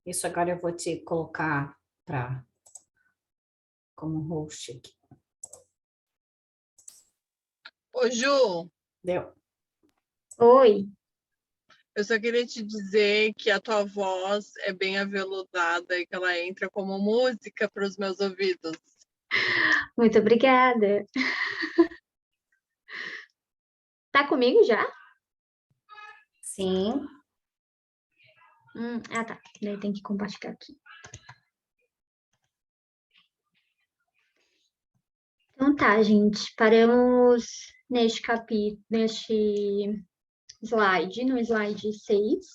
Isso agora eu vou te colocar como host aqui. Ô, Ju, Deu? Oi, eu só queria te dizer que a tua voz é bem aveludada e que ela entra como música para os meus ouvidos. muito obrigada. Tá comigo já? Sim. Tá. Daí tem que compartilhar aqui. Então tá, gente. Paramos neste capítulo, neste slide, no slide 6.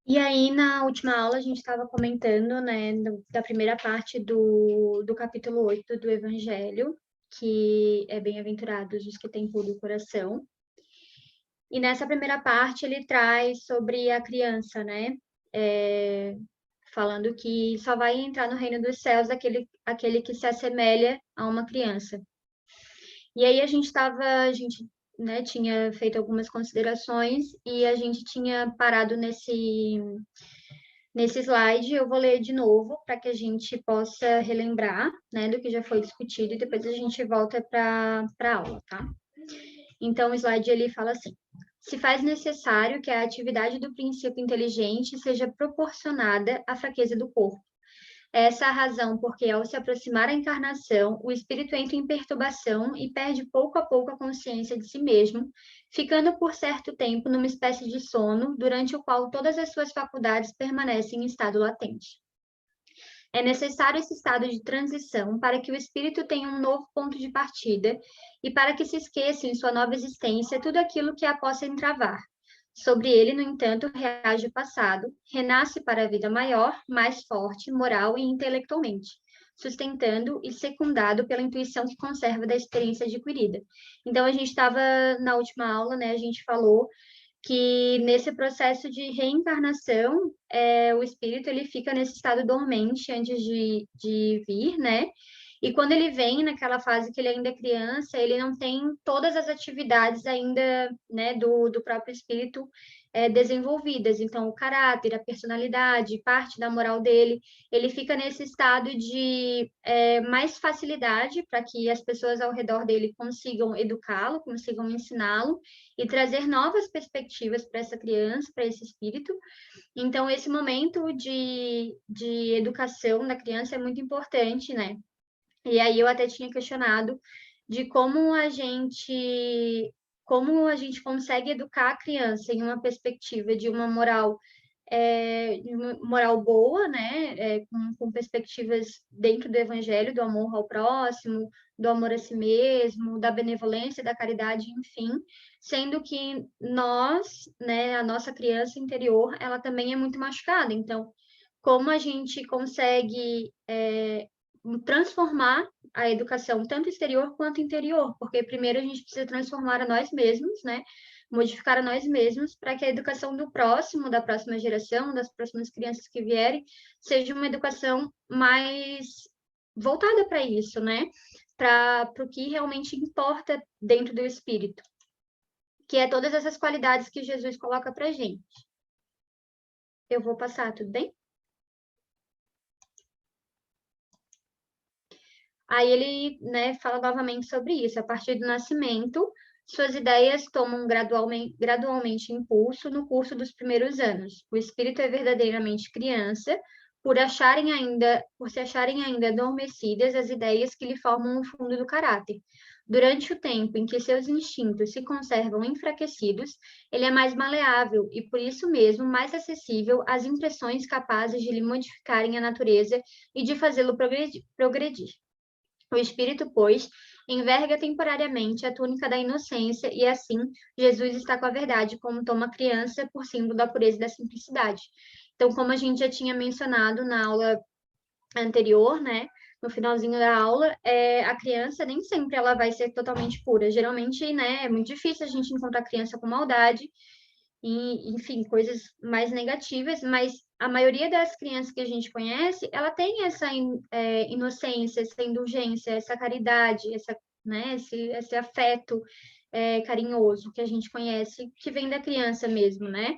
E aí, na última aula, a gente estava comentando, né, da primeira parte do capítulo 8 do Evangelho, que é bem-aventurados os que têm puro coração. E nessa primeira parte ele traz sobre a criança, né? Falando que só vai entrar no reino dos céus aquele que se assemelha a uma criança. E aí a gente, né, tinha feito algumas considerações e a gente tinha parado nesse slide. Eu vou ler de novo para que a gente possa relembrar, né, do que já foi discutido e depois a gente volta para a aula, tá? Então, o slide ele fala assim: se faz necessário que a atividade do princípio inteligente seja proporcionada à fraqueza do corpo. Essa é a razão porque, ao se aproximar da encarnação, o espírito entra em perturbação e perde pouco a pouco a consciência de si mesmo, ficando por certo tempo numa espécie de sono, durante o qual todas as suas faculdades permanecem em estado latente. É necessário esse estado de transição para que o espírito tenha um novo ponto de partida e para que se esqueça em sua nova existência tudo aquilo que a possa entravar. Sobre ele, no entanto, reage o passado, renasce para a vida maior, mais forte, moral e intelectualmente, sustentando e secundado pela intuição que conserva da experiência adquirida. Então, a gente estava na última aula, né? A gente falou que nesse processo de reencarnação, o espírito ele fica nesse estado dormente antes de vir, né? E quando ele vem naquela fase que ele ainda é criança, ele não tem todas as atividades ainda, né, do próprio espírito desenvolvidas. Então, o caráter, a personalidade, parte da moral dele, ele fica nesse estado de mais facilidade para que as pessoas ao redor dele consigam educá-lo, consigam ensiná-lo e trazer novas perspectivas para essa criança, para esse espírito. Então, esse momento de educação da criança é muito importante, né? E aí eu até tinha questionado de como a gente consegue educar a criança em uma perspectiva de uma moral boa, né? Com perspectivas dentro do evangelho, do amor ao próximo, do amor a si mesmo, da benevolência, da caridade, enfim, sendo que nós, né, a nossa criança interior, ela também é muito machucada. Então, como a gente consegue transformar a educação tanto exterior quanto interior, porque primeiro a gente precisa transformar a nós mesmos, né? Modificar a nós mesmos para que a educação do próximo, da próxima geração, das próximas crianças que vierem, seja uma educação mais voltada para isso, né? Para o que realmente importa dentro do espírito, que é todas essas qualidades que Jesus coloca para a gente. Eu vou passar, tudo bem? Aí ele, né, fala novamente sobre isso. A partir do nascimento, suas ideias tomam gradualmente impulso no curso dos primeiros anos. O espírito é verdadeiramente criança, por se acharem ainda adormecidas as ideias que lhe formam o fundo do caráter. Durante o tempo em que seus instintos se conservam enfraquecidos, ele é mais maleável e, por isso mesmo, mais acessível às impressões capazes de lhe modificarem a natureza e de fazê-lo progredir. O espírito, pois, enverga temporariamente a túnica da inocência e, assim, Jesus está com a verdade como toma a criança por símbolo da pureza e da simplicidade. Então, como a gente já tinha mencionado na aula anterior, né, no finalzinho da aula, a criança nem sempre ela vai ser totalmente pura. Geralmente, né, é muito difícil a gente encontrar criança com maldade, e, enfim, coisas mais negativas, mas a maioria das crianças que a gente conhece, ela tem essa inocência, essa indulgência, essa caridade, né, esse afeto carinhoso que a gente conhece, que vem da criança mesmo, né?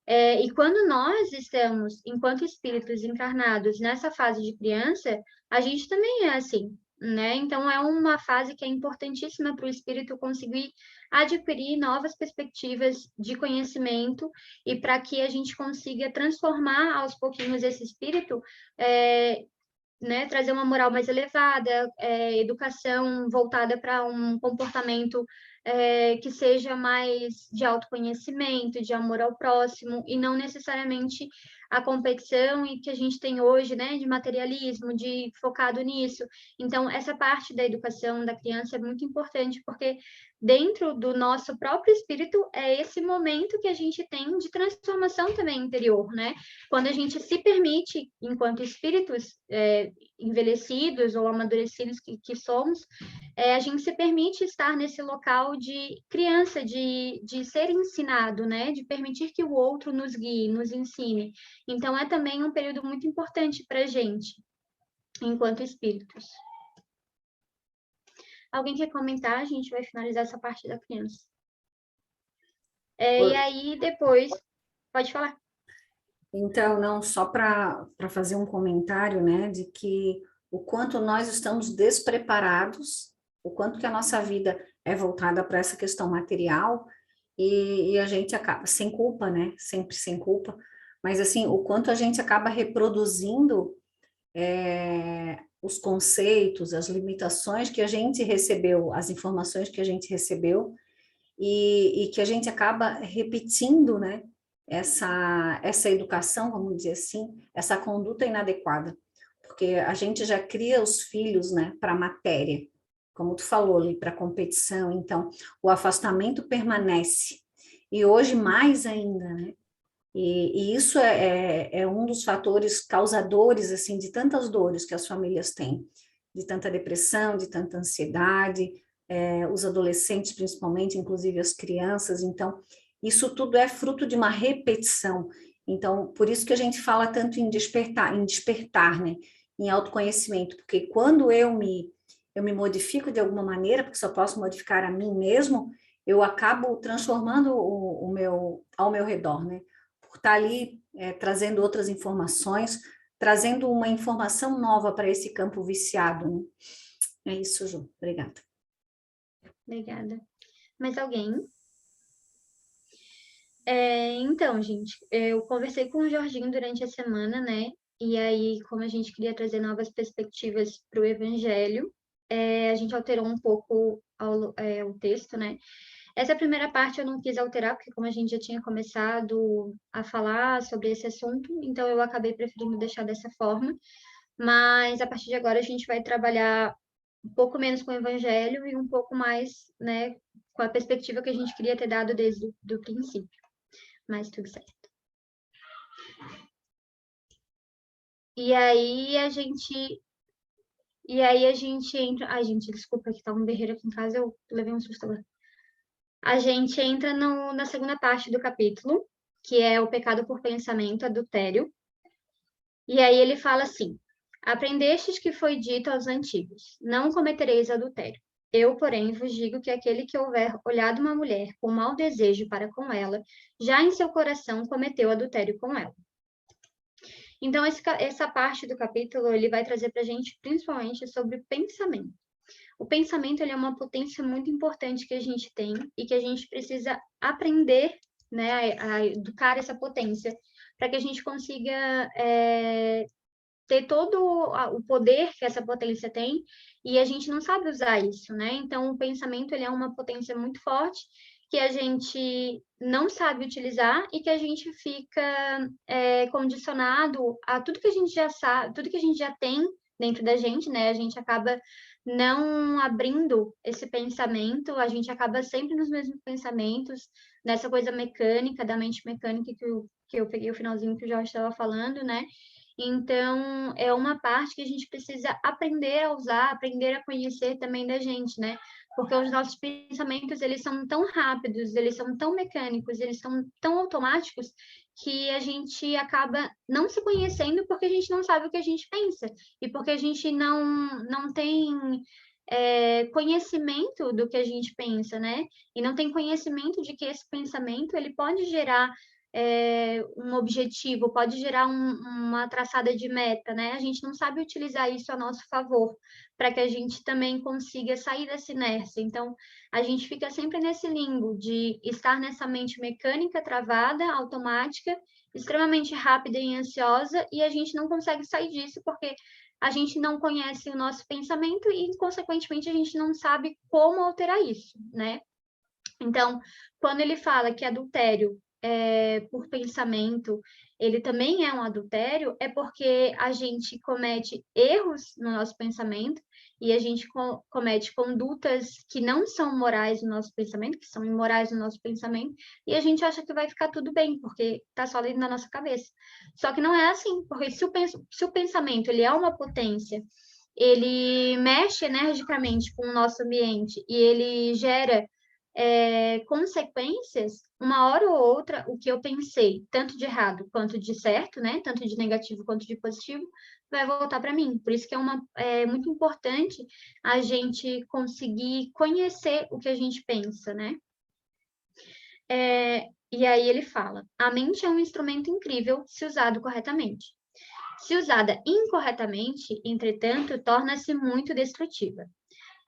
E quando nós estamos, enquanto espíritos encarnados, nessa fase de criança, a gente também é assim, né? Então, é uma fase que é importantíssima para o espírito conseguir adquirir novas perspectivas de conhecimento e para que a gente consiga transformar aos pouquinhos esse espírito, né, trazer uma moral mais elevada, educação voltada para um comportamento que seja mais de autoconhecimento, de amor ao próximo, e não necessariamente a competição e que a gente tem hoje, né, de materialismo, de focado nisso. Então, essa parte da educação da criança é muito importante, porque dentro do nosso próprio espírito é esse momento que a gente tem de transformação também interior, né? Quando a gente se permite, enquanto espíritos envelhecidos ou amadurecidos que somos, a gente se permite estar nesse local de criança, de ser ensinado, né? De permitir que o outro nos guie, nos ensine. Então, é também um período muito importante para a gente, enquanto espíritos. Alguém quer comentar? A gente vai finalizar essa parte da criança. E aí, depois... Pode falar. Então, não, só para fazer um comentário, né, de que o quanto nós estamos despreparados, o quanto que a nossa vida é voltada para essa questão material, e a gente acaba, sem culpa, né, sempre sem culpa, mas assim, o quanto a gente acaba reproduzindo os conceitos, as limitações que a gente recebeu, as informações que a gente recebeu, e que a gente acaba repetindo, né, essa educação, vamos dizer assim, essa conduta inadequada, porque a gente já cria os filhos, né, para a matéria, como tu falou ali, para a competição, então o afastamento permanece, e hoje mais ainda, né, e isso é um dos fatores causadores, assim, de tantas dores que as famílias têm, de tanta depressão, de tanta ansiedade, os adolescentes principalmente, inclusive as crianças, então isso tudo é fruto de uma repetição. Então, por isso que a gente fala tanto em despertar, né? Em autoconhecimento, porque quando eu me modifico de alguma maneira, porque só posso modificar a mim mesmo, eu acabo transformando ao meu redor, né? Por estar ali trazendo outras informações, trazendo uma informação nova para esse campo viciado, né? É isso, Ju. Obrigada. Obrigada. Mais alguém? Então, gente, eu conversei com o Jorginho durante a semana, né? E aí, como a gente queria trazer novas perspectivas para o Evangelho, a gente alterou um pouco o texto, né? Essa primeira parte eu não quis alterar, porque como a gente já tinha começado a falar sobre esse assunto, então eu acabei preferindo deixar dessa forma. Mas a partir de agora a gente vai trabalhar um pouco menos com o Evangelho e um pouco mais, né, com a perspectiva que a gente queria ter dado desde o princípio. Mas tudo certo. E aí a gente entra. Ai, gente, desculpa que tá um berreiro aqui em casa, eu levei um susto agora. A gente entra na segunda parte do capítulo, que é o pecado por pensamento, adultério. E aí ele fala assim: aprendestes que foi dito aos antigos: não cometereis adultério. Eu, porém, vos digo que aquele que houver olhado uma mulher com mau desejo para com ela, já em seu coração cometeu adultério com ela. Então, essa parte do capítulo, ele vai trazer para a gente, principalmente, sobre pensamento. O pensamento, ele é uma potência muito importante que a gente tem e que a gente precisa aprender, né, a educar essa potência, para que a gente consiga ter todo o poder que essa potência tem, e a gente não sabe usar isso, né? Então, o pensamento, ele é uma potência muito forte, que a gente não sabe utilizar e que a gente fica condicionado a tudo que a gente já sabe, tudo que a gente já tem dentro da gente, né? A gente acaba não abrindo esse pensamento, a gente acaba sempre nos mesmos pensamentos, nessa coisa mecânica, da mente mecânica que eu peguei o finalzinho que o Jorge estava falando, né? Então, é uma parte que a gente precisa aprender a usar, aprender a conhecer também da gente, né? Porque os nossos pensamentos, eles são tão rápidos, eles são tão mecânicos, eles são tão automáticos, que a gente acaba não se conhecendo porque a gente não sabe o que a gente pensa. E porque a gente não tem conhecimento do que a gente pensa, né? E não tem conhecimento de que esse pensamento, ele pode gerar um objetivo, pode gerar uma traçada de meta, né? A gente não sabe utilizar isso a nosso favor, para que a gente também consiga sair dessa inércia. Então, a gente fica sempre nesse limbo de estar nessa mente mecânica travada, automática, extremamente rápida e ansiosa, e a gente não consegue sair disso porque a gente não conhece o nosso pensamento e, consequentemente, a gente não sabe como alterar isso, né? Então, quando ele fala que adultério por pensamento, ele também é um adultério, é porque a gente comete erros no nosso pensamento e a gente comete condutas que não são morais no nosso pensamento, que são imorais no nosso pensamento, e a gente acha que vai ficar tudo bem, porque está só ali na nossa cabeça. Só que não é assim, porque se o pensamento ele é uma potência, ele mexe energicamente com o nosso ambiente e ele gera consequências, uma hora ou outra, o que eu pensei, tanto de errado quanto de certo, né? Tanto de negativo quanto de positivo, vai voltar para mim. Por isso que é muito importante a gente conseguir conhecer o que a gente pensa, né? E aí ele fala: a mente é um instrumento incrível se usado corretamente. Se usada incorretamente, entretanto, torna-se muito destrutiva.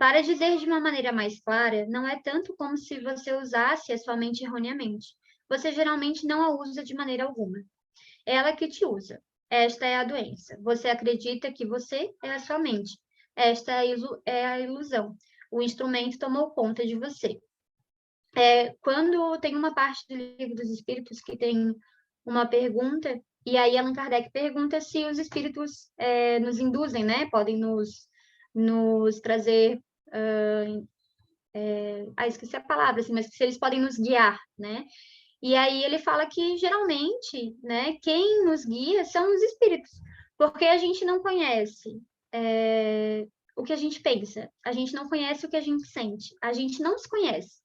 Para dizer de uma maneira mais clara, não é tanto como se você usasse a sua mente erroneamente. Você geralmente não a usa de maneira alguma. É ela que te usa. Esta é a doença. Você acredita que você é a sua mente. Esta é a ilusão. O instrumento tomou conta de você. Quando tem uma parte do Livro dos Espíritos que tem uma pergunta, e aí Allan Kardec pergunta se os espíritos nos induzem, né? Podem nos trazer esqueci a palavra, assim, mas se eles podem nos guiar, né? E aí ele fala que geralmente, né, quem nos guia são os espíritos, porque a gente não conhece o que a gente pensa, a gente não conhece o que a gente sente, a gente não se conhece.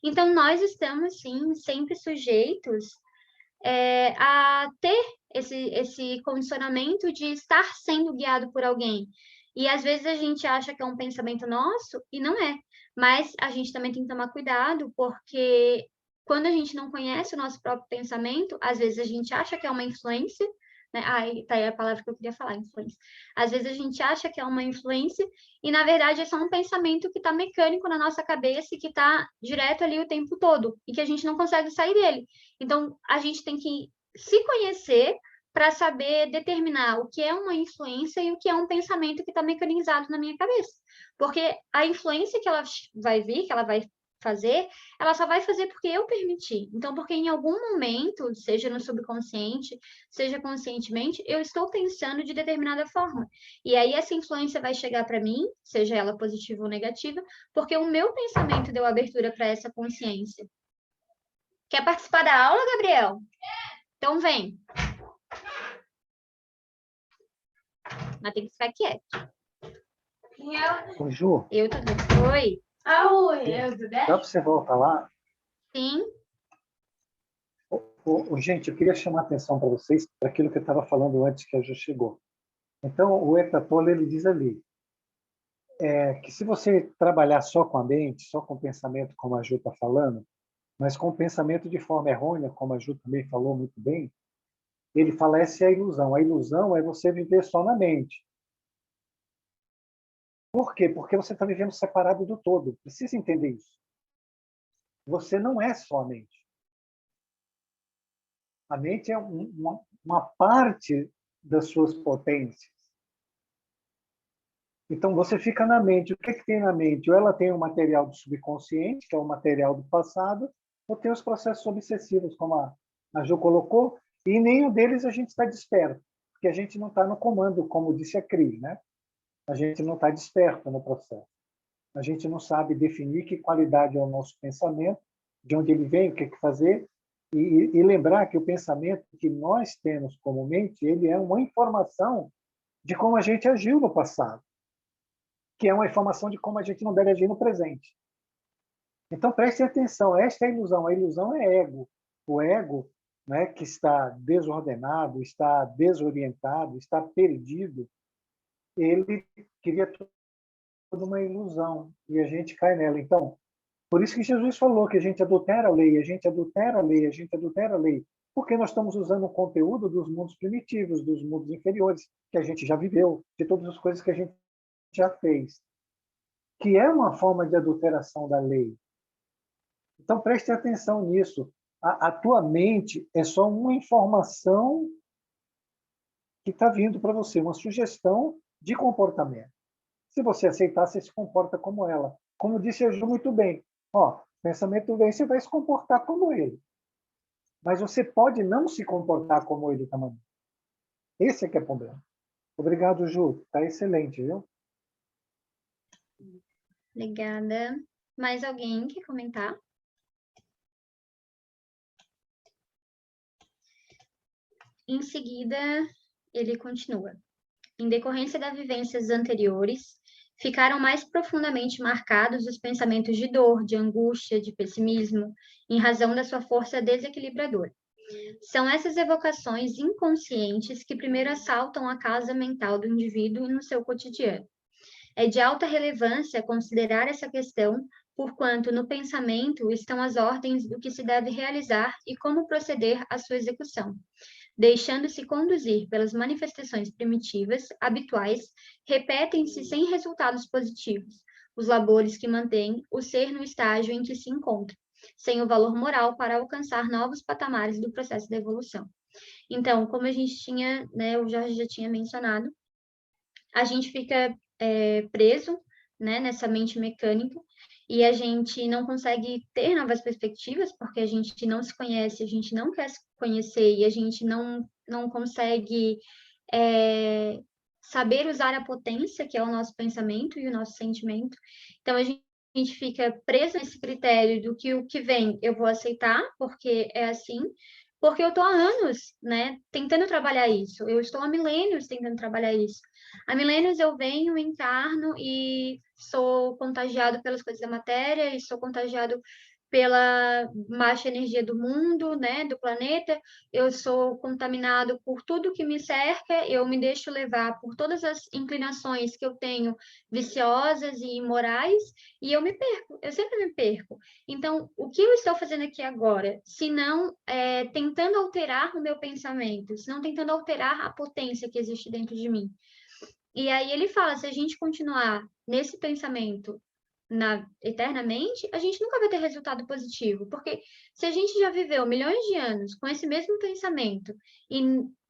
Então nós estamos sim sempre sujeitos a ter esse condicionamento de estar sendo guiado por alguém. E às vezes a gente acha que é um pensamento nosso e não é. Mas a gente também tem que tomar cuidado, porque quando a gente não conhece o nosso próprio pensamento, às vezes a gente acha que é uma influência, né? Tá aí a palavra que eu queria falar, influência. Às vezes a gente acha que é uma influência e, na verdade, é só um pensamento que está mecânico na nossa cabeça e que está direto ali o tempo todo e que a gente não consegue sair dele. Então, a gente tem que se conhecer para saber determinar o que é uma influência e o que é um pensamento que está mecanizado na minha cabeça. Porque a influência que ela vai vir, que ela vai fazer, ela só vai fazer porque eu permiti. Então, porque em algum momento, seja no subconsciente, seja conscientemente, eu estou pensando de determinada forma. E aí essa influência vai chegar para mim, seja ela positiva ou negativa, porque o meu pensamento deu abertura para essa consciência. Quer participar da aula, Gabriel? Então vem. Mas tem que ficar quieto. Ô, Ju, Eu tô... Oi. dá para você voltar lá? Sim. Gente, eu queria chamar a atenção para vocês para aquilo que eu estava falando antes que a Ju chegou. Então, o Eckhart Tolle, ele diz ali que se você trabalhar só com a mente, só com o pensamento, como a Ju está falando, mas com o pensamento de forma errônea, como a Ju também falou muito bem, ele fala essa é a ilusão. A ilusão é você viver só na mente. Por quê? Porque você está vivendo separado do todo. Precisa entender isso. Você não é só a mente. A mente é uma parte das suas potências. Então, você fica na mente. O que tem na mente? Ou ela tem o material do subconsciente, que é o material do passado, ou tem os processos obsessivos, como a Jo colocou, e nenhum deles a gente está desperto, porque a gente não está no comando, como disse a Cris, né? A gente não está desperto no processo. A gente não sabe definir que qualidade é o nosso pensamento, de onde ele vem, o que fazer, e lembrar que o pensamento que nós temos como mente, ele é uma informação de como a gente agiu no passado, que é uma informação de como a gente não deve agir no presente. Então, prestem atenção, esta é a ilusão. A ilusão é ego. O ego, né, que está desordenado, está desorientado, está perdido, ele cria toda uma ilusão e a gente cai nela. Então, Por isso que Jesus falou que a gente adultera a lei, a gente adultera a lei, a gente adultera a lei, porque nós estamos usando o conteúdo dos mundos primitivos, dos mundos inferiores, que a gente já viveu, de todas as coisas que a gente já fez, que é uma forma de adulteração da lei. Então, preste atenção nisso. A tua mente é só uma informação que está vindo para você, uma sugestão de comportamento. Se você aceitar, você se comporta como ela. Como disse a Ju muito bem, ó, pensamento vem, você vai se comportar como ele. Mas você pode não se comportar como ele também. Esse é que é o problema. Obrigado, Ju. Está excelente, viu? Obrigada. Mais alguém quer comentar? Em seguida, ele continua. Em decorrência das vivências anteriores, ficaram mais profundamente marcados os pensamentos de dor, de angústia, de pessimismo, em razão da sua força desequilibradora. São essas evocações inconscientes que primeiro assaltam a casa mental do indivíduo no seu cotidiano. É de alta relevância considerar essa questão, porquanto no pensamento estão as ordens do que se deve realizar e como proceder à sua execução. Deixando-se conduzir pelas manifestações primitivas, habituais, repetem-se sem resultados positivos os labores que mantêm o ser no estágio em que se encontra, sem o valor moral para alcançar novos patamares do processo de evolução. Então, como a gente tinha, né, o Jorge já tinha mencionado, a gente fica preso, né, nessa mente mecânica, e a gente não consegue ter novas perspectivas, porque a gente não se conhece, a gente não quer se conhecer, e a gente não consegue saber usar a potência, que é o nosso pensamento e o nosso sentimento. Então, a gente fica preso nesse critério do que o que vem eu vou aceitar, porque é assim, porque eu estou há anos, né, tentando trabalhar isso. Eu estou há milênios tentando trabalhar isso. Há milênios eu venho, encarno e sou contagiado pelas coisas da matéria e sou contagiado pela baixa energia do mundo, né, do planeta. Eu sou contaminado por tudo que me cerca, eu me deixo levar por todas as inclinações que eu tenho viciosas e imorais, e eu me perco, eu sempre me perco. Então, o que eu estou fazendo aqui agora, se não tentando alterar o meu pensamento, se não tentando alterar a potência que existe dentro de mim? E aí ele fala, se a gente continuar nesse pensamento eternamente, a gente nunca vai ter resultado positivo, porque se a gente já viveu milhões de anos com esse mesmo pensamento e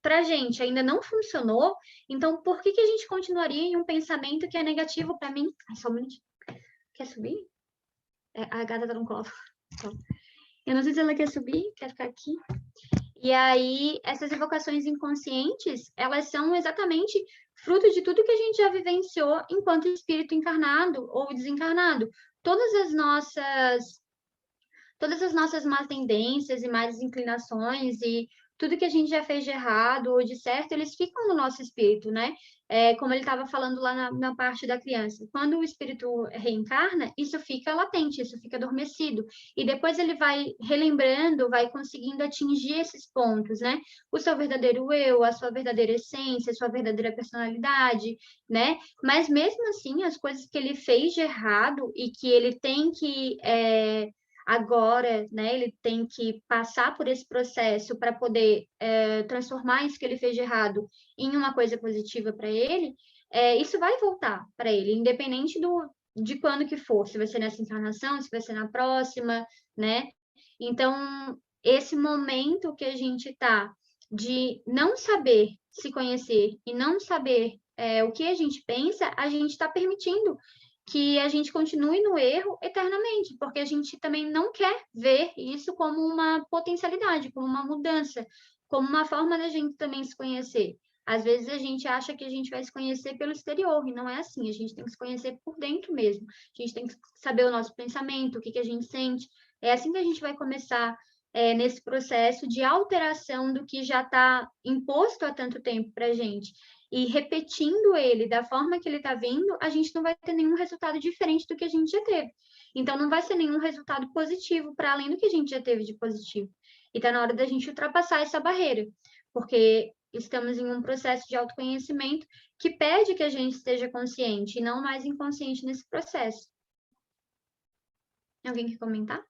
para a gente ainda não funcionou, então por que a gente continuaria em um pensamento que é negativo para mim? Ai, só um minutinho. Quer subir? A gata tá no colo. Eu não sei se ela quer subir, quer ficar aqui. E aí, essas evocações inconscientes, elas são exatamente fruto de tudo que a gente já vivenciou enquanto espírito encarnado ou desencarnado. Todas as nossas más tendências e más inclinações e tudo que a gente já fez de errado ou de certo, eles ficam no nosso espírito, né? Como ele estava falando lá na parte da criança. Quando o espírito reencarna, isso fica latente, isso fica adormecido. E depois ele vai relembrando, vai conseguindo atingir esses pontos, né? O seu verdadeiro eu, a sua verdadeira essência, a sua verdadeira personalidade, né? Mas mesmo assim, as coisas que ele fez de errado e que ele tem que agora, né, ele tem que passar por esse processo para poder transformar isso que ele fez de errado em uma coisa positiva para ele, isso vai voltar para ele, independente de quando que for, se vai ser nessa encarnação, se vai ser na próxima, né? Então, esse momento que a gente está de não saber se conhecer e não saber o que a gente pensa, a gente está permitindo que a gente continue no erro eternamente, porque a gente também não quer ver isso como uma potencialidade, como uma mudança, como uma forma da gente também se conhecer. Às vezes a gente acha que a gente vai se conhecer pelo exterior, e não é assim, a gente tem que se conhecer por dentro mesmo. A gente tem que saber o nosso pensamento, o que a gente sente. É assim que a gente vai começar nesse processo de alteração do que já está imposto há tanto tempo para a gente. E repetindo ele da forma que ele está vindo, a gente não vai ter nenhum resultado diferente do que a gente já teve. Então, não vai ser nenhum resultado positivo para além do que a gente já teve de positivo. E está na hora da gente ultrapassar essa barreira, porque estamos em um processo de autoconhecimento que pede que a gente esteja consciente e não mais inconsciente nesse processo. Alguém quer comentar?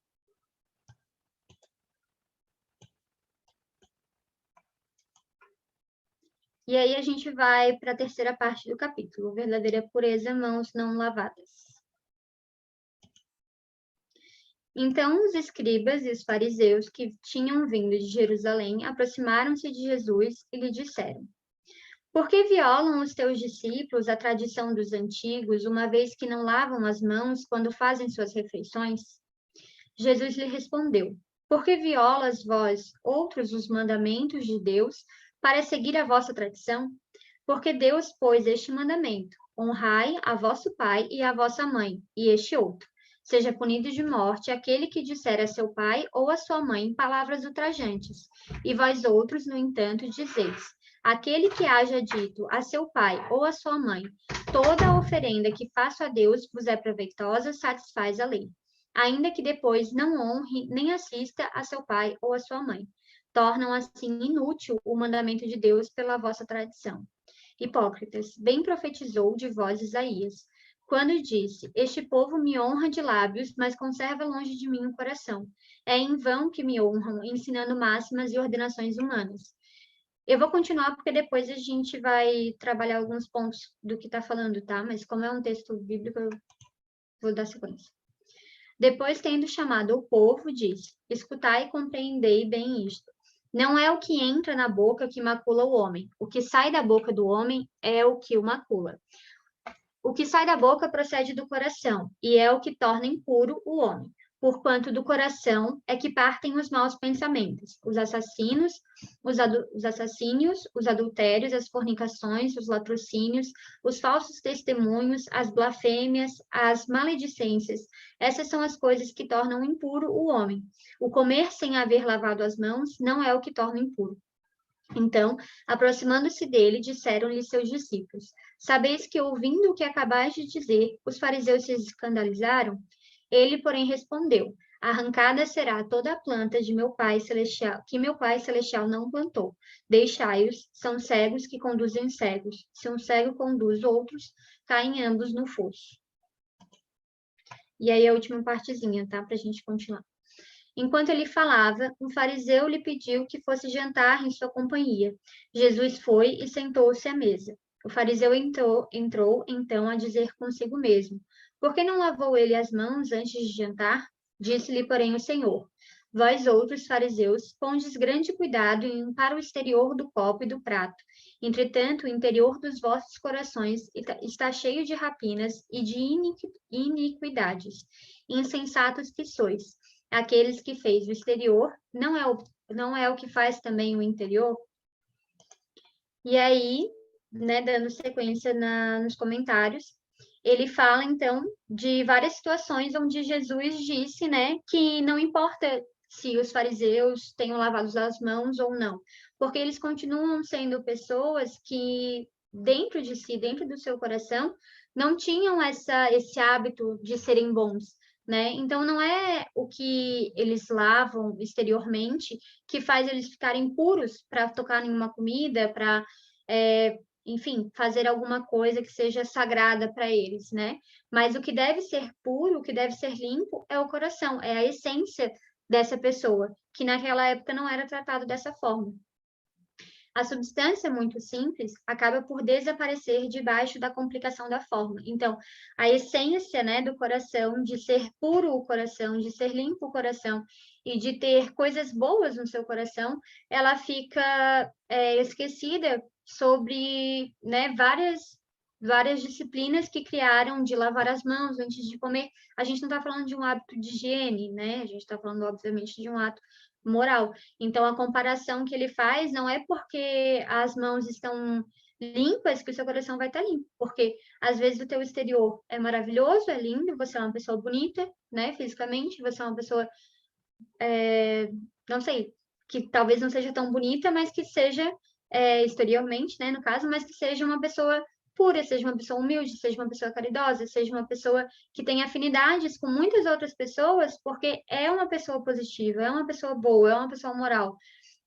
E aí a gente vai para a terceira parte do capítulo, verdadeira pureza, mãos não lavadas. Então os escribas e os fariseus que tinham vindo de Jerusalém aproximaram-se de Jesus e lhe disseram: Por que violam os teus discípulos a tradição dos antigos, uma vez que não lavam as mãos quando fazem suas refeições? Jesus lhe respondeu: Por que violas vós, outros, os mandamentos de Deus, para seguir a vossa tradição? Porque Deus pôs este mandamento: honrai a vosso pai e a vossa mãe, e este outro: seja punido de morte aquele que disser a seu pai ou a sua mãe palavras ultrajantes. E vós outros, no entanto, dizeis: aquele que haja dito a seu pai ou a sua mãe, toda a oferenda que faço a Deus vos é proveitosa, satisfaz a lei. Ainda que depois não honre nem assista a seu pai ou a sua mãe. Tornam assim inútil o mandamento de Deus pela vossa tradição. Hipócritas, bem profetizou de vós Isaías, quando disse: Este povo me honra de lábios, mas conserva longe de mim o coração. É em vão que me honram, ensinando máximas e ordenações humanas. Eu vou continuar porque depois a gente vai trabalhar alguns pontos do que está falando, tá? Mas como é um texto bíblico, eu vou dar sequência. Depois, tendo chamado o povo, disse: Escutai e compreendei bem isto. Não é o que entra na boca que macula o homem. O que sai da boca do homem é o que o macula. O que sai da boca procede do coração, e é o que torna impuro o homem. Porquanto do coração é que partem os maus pensamentos, os assassínios, os adultérios, as fornicações, os latrocínios, os falsos testemunhos, as blasfêmias, as maledicências. Essas são as coisas que tornam impuro o homem. O comer sem haver lavado as mãos não é o que torna impuro. Então, aproximando-se dele, disseram-lhe seus discípulos: Sabeis que, ouvindo o que acabais de dizer, os fariseus se escandalizaram? Ele, porém, respondeu: Arrancada será toda a planta de meu Pai Celestial, que meu Pai Celestial não plantou. Deixai-os, são cegos que conduzem cegos. Se um cego conduz outros, caem ambos no fosso. E aí a última partezinha, tá? Para a gente continuar. Enquanto ele falava, um fariseu lhe pediu que fosse jantar em sua companhia. Jesus foi e sentou-se à mesa. O fariseu entrou então a dizer consigo mesmo: Por que não lavou ele as mãos antes de jantar? Disse-lhe, porém, o Senhor: Vós outros, fariseus, pondes grande cuidado em limpar o exterior do copo e do prato. Entretanto, o interior dos vossos corações está cheio de rapinas e de iniquidades. Insensatos que sois! Aqueles que fez o exterior não é o que faz também o interior? E aí, né, dando sequência nos comentários, ele fala, então, de várias situações onde Jesus disse, né, que não importa se os fariseus tenham lavado as mãos ou não, porque eles continuam sendo pessoas que, dentro de si, dentro do seu coração, não tinham esse hábito de serem bons, né? Então, não é o que eles lavam exteriormente que faz eles ficarem puros para tocar em uma comida, para enfim, fazer alguma coisa que seja sagrada para eles, né? Mas o que deve ser puro, o que deve ser limpo é o coração, é a essência dessa pessoa, que naquela época não era tratado dessa forma. A substância muito simples acaba por desaparecer debaixo da complicação da forma. Então, a essência, né, do coração, de ser puro o coração, de ser limpo o coração e de ter coisas boas no seu coração, ela fica esquecida sobre, né, várias disciplinas que criaram de lavar as mãos antes de comer. A gente não está falando de um hábito de higiene, né? A gente está falando, obviamente, de um ato moral. Então, a comparação que ele faz não é porque as mãos estão limpas que o seu coração vai estar limpo, porque às vezes o teu exterior é maravilhoso, é lindo, você é uma pessoa bonita, né, fisicamente, você é uma pessoa, não sei, que talvez não seja tão bonita, mas que seja exteriormente, né, no caso, mas que seja uma pessoa pura, seja uma pessoa humilde, seja uma pessoa caridosa, seja uma pessoa que tem afinidades com muitas outras pessoas, porque é uma pessoa positiva, é uma pessoa boa, é uma pessoa moral.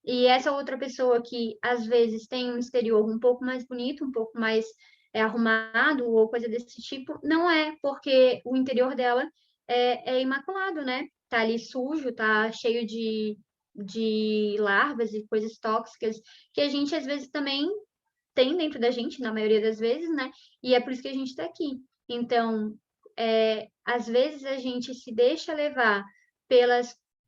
E essa outra pessoa que, às vezes, tem um exterior um pouco mais bonito, um pouco mais arrumado, ou coisa desse tipo, não é, porque o interior dela é imaculado, né? Tá ali sujo, tá cheio de larvas e coisas tóxicas que a gente às vezes também tem dentro da gente, na maioria das vezes, né? E é por isso que a gente está aqui. Então, às vezes a gente se deixa levar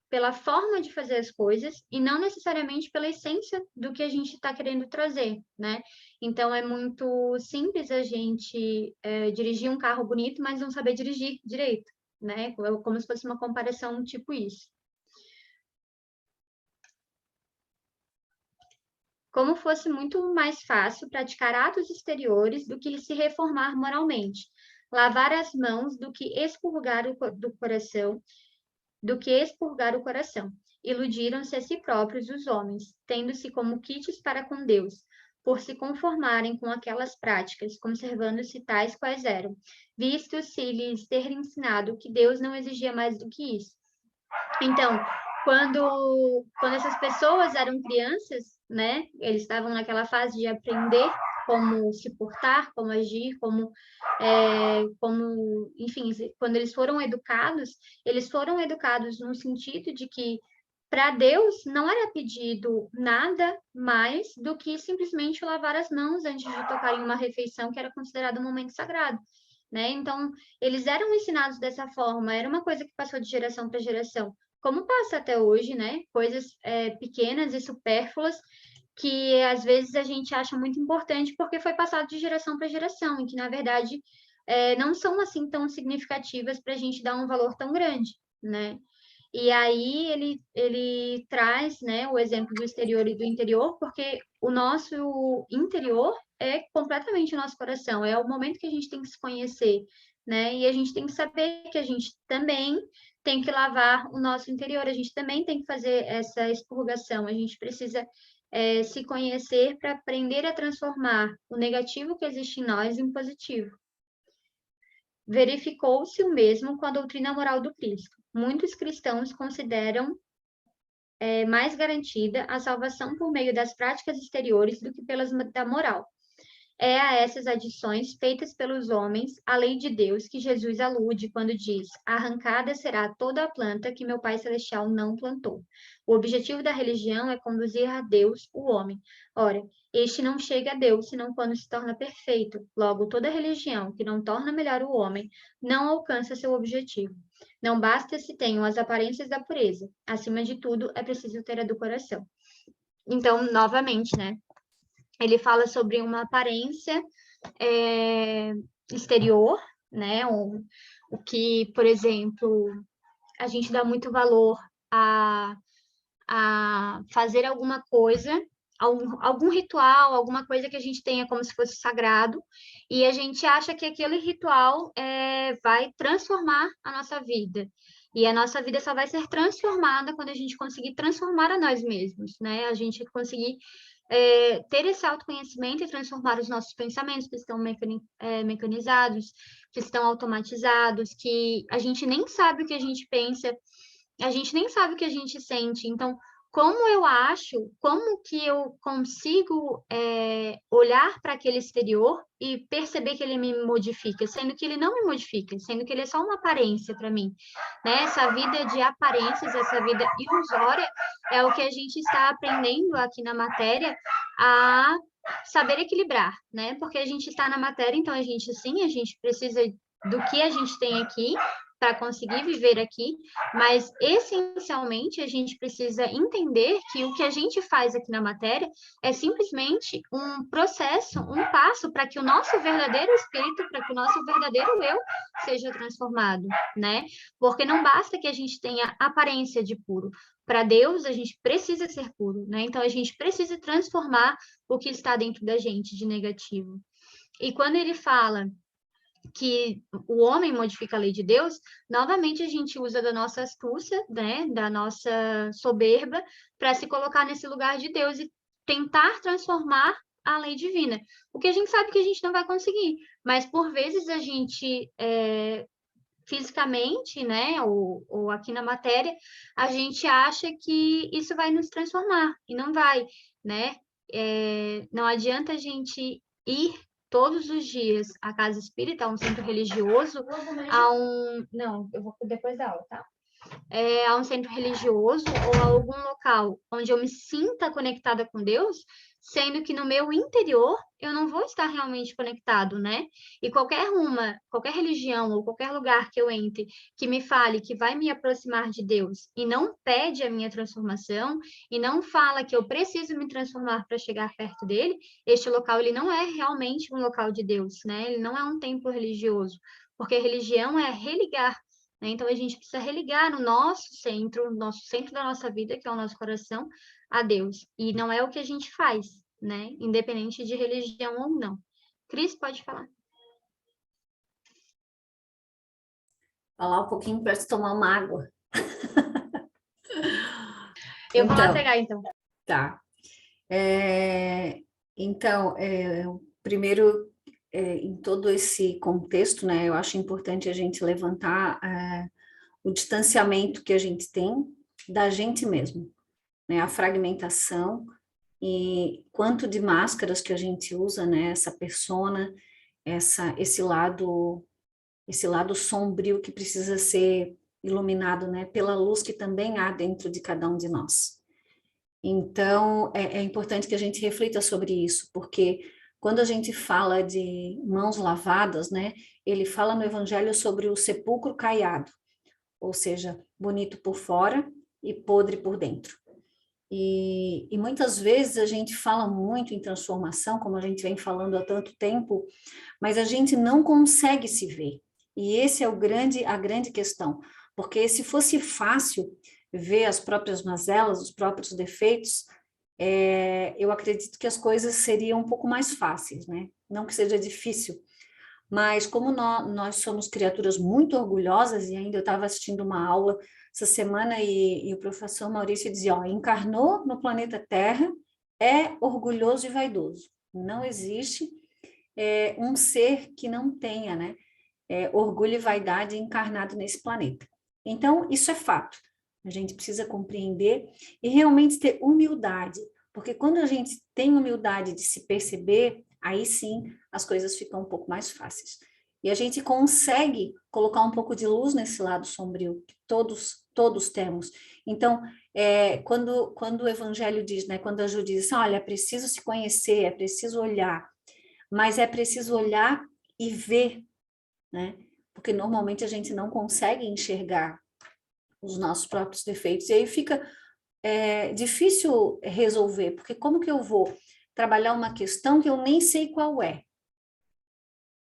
pela forma de fazer as coisas e não necessariamente pela essência do que a gente está querendo trazer, né? Então, é muito simples a gente dirigir um carro bonito, mas não saber dirigir direito, né? Como se fosse uma comparação tipo isso. Como fosse muito mais fácil praticar atos exteriores do que se reformar moralmente, lavar as mãos do que expurgar o coração. Iludiram-se a si próprios os homens, tendo-se como quites para com Deus, por se conformarem com aquelas práticas, conservando-se tais quais eram, visto se lhes ter ensinado que Deus não exigia mais do que isso. Então, quando essas pessoas eram crianças, né, eles estavam naquela fase de aprender como se portar, como agir, enfim, quando eles foram educados no sentido de que para Deus não era pedido nada mais do que simplesmente lavar as mãos antes de tocar em uma refeição que era considerado um momento sagrado, né? Então, eles eram ensinados dessa forma, era uma coisa que passou de geração para geração, como passa até hoje, né? Coisas pequenas e supérfluas que às vezes a gente acha muito importante porque foi passado de geração para geração e que, na verdade, não são assim tão significativas para a gente dar um valor tão grande, né? E aí ele traz, né, o exemplo do exterior e do interior, porque o nosso interior é completamente o nosso coração, é o momento que a gente tem que se conhecer, né? E a gente tem que saber que a gente também tem que lavar o nosso interior, a gente também tem que fazer essa expurgação, a gente precisa se conhecer para aprender a transformar o negativo que existe em nós em positivo. Verificou-se o mesmo com a doutrina moral do Cristo. Muitos cristãos consideram mais garantida a salvação por meio das práticas exteriores do que pelas da moral. É a essas adições feitas pelos homens a lei de Deus que Jesus alude quando diz: arrancada será toda a planta que meu Pai Celestial não plantou. O objetivo da religião é conduzir a Deus o homem. Ora, este não chega a Deus senão quando se torna perfeito. Logo, toda religião que não torna melhor o homem não alcança seu objetivo. Não basta se tenham as aparências da pureza. Acima de tudo, é preciso ter a do coração. Então, novamente, né? Ele fala sobre uma aparência exterior, né? O que, por exemplo, a gente dá muito valor a fazer alguma coisa, algum ritual, alguma coisa que a gente tenha como se fosse sagrado, e a gente acha que aquele ritual vai transformar a nossa vida. E a nossa vida só vai ser transformada quando a gente conseguir transformar a nós mesmos, né? A gente conseguir ter esse autoconhecimento e transformar os nossos pensamentos que estão mecanizados, que estão automatizados, que a gente nem sabe o que a gente pensa, a gente nem sabe o que a gente sente. Então, como que eu consigo olhar para aquele exterior e perceber que ele me modifica, sendo que ele não me modifica, sendo que ele é só uma aparência para mim, né? Essa vida de aparências, essa vida ilusória, é o que a gente está aprendendo aqui na matéria a saber equilibrar, né? Porque a gente está na matéria, então a gente precisa do que a gente tem aqui para conseguir viver aqui, mas essencialmente a gente precisa entender que o que a gente faz aqui na matéria é simplesmente um processo, um passo para que o nosso verdadeiro espírito, para que o nosso verdadeiro eu seja transformado, né? Porque não basta que a gente tenha aparência de puro. Para Deus, a gente precisa ser puro, né? Então a gente precisa transformar o que está dentro da gente de negativo. E quando ele fala que o homem modifica a lei de Deus, novamente a gente usa da nossa astúcia, né, da nossa soberba, para se colocar nesse lugar de Deus e tentar transformar a lei divina. O que a gente sabe que a gente não vai conseguir, mas por vezes a gente, fisicamente, né, ou aqui na matéria, a gente acha que isso vai nos transformar, e não vai, né? Não adianta a gente ir todos os dias à casa espírita, a um centro religioso, Não, eu vou depois da aula, tá? A um centro religioso ou a algum local onde eu me sinta conectada com Deus, sendo que no meu interior eu não vou estar realmente conectado, né? E qualquer religião ou qualquer lugar que eu entre que me fale que vai me aproximar de Deus e não pede a minha transformação e não fala que eu preciso me transformar para chegar perto dele, este local ele não é realmente um local de Deus, né? Ele não é um templo religioso, porque religião é religar, né? Então, a gente precisa religar no nosso centro da nossa vida, que é o nosso coração, a Deus. E não é o que a gente faz, né? Independente de religião ou não. Cris, pode falar. Falar um pouquinho para tomar uma água. Eu vou lá pegar, então. Tá. Então, primeiro, em todo esse contexto, né, eu acho importante a gente levantar o distanciamento que a gente tem da gente mesmo, né, a fragmentação e quanto de máscaras que a gente usa, né, essa persona, esse lado sombrio que precisa ser iluminado, né, pela luz que também há dentro de cada um de nós. Então, é importante que a gente reflita sobre isso, porque quando a gente fala de mãos lavadas, né, ele fala no Evangelho sobre o sepulcro caiado, ou seja, bonito por fora e podre por dentro. E muitas vezes a gente fala muito em transformação, como a gente vem falando há tanto tempo, mas a gente não consegue se ver. E esse é a grande questão, porque se fosse fácil ver as próprias mazelas, os próprios defeitos, eu acredito que as coisas seriam um pouco mais fáceis, né? Não que seja difícil, mas como nós somos criaturas muito orgulhosas, e ainda eu estava assistindo uma aula essa semana e o professor Maurício dizia, encarnou no planeta Terra, é orgulhoso e vaidoso. Não existe um ser que não tenha, né, orgulho e vaidade encarnado nesse planeta. Então, isso é fato. A gente precisa compreender e realmente ter humildade, porque quando a gente tem humildade de se perceber, aí sim as coisas ficam um pouco mais fáceis. E a gente consegue colocar um pouco de luz nesse lado sombrio que todos temos. Então, quando o Evangelho diz, né, quando a Ju diz, olha, é preciso se conhecer, é preciso olhar, mas é preciso olhar e ver, né? Porque normalmente a gente não consegue enxergar os nossos próprios defeitos, e aí fica difícil resolver, porque como que eu vou trabalhar uma questão que eu nem sei qual é?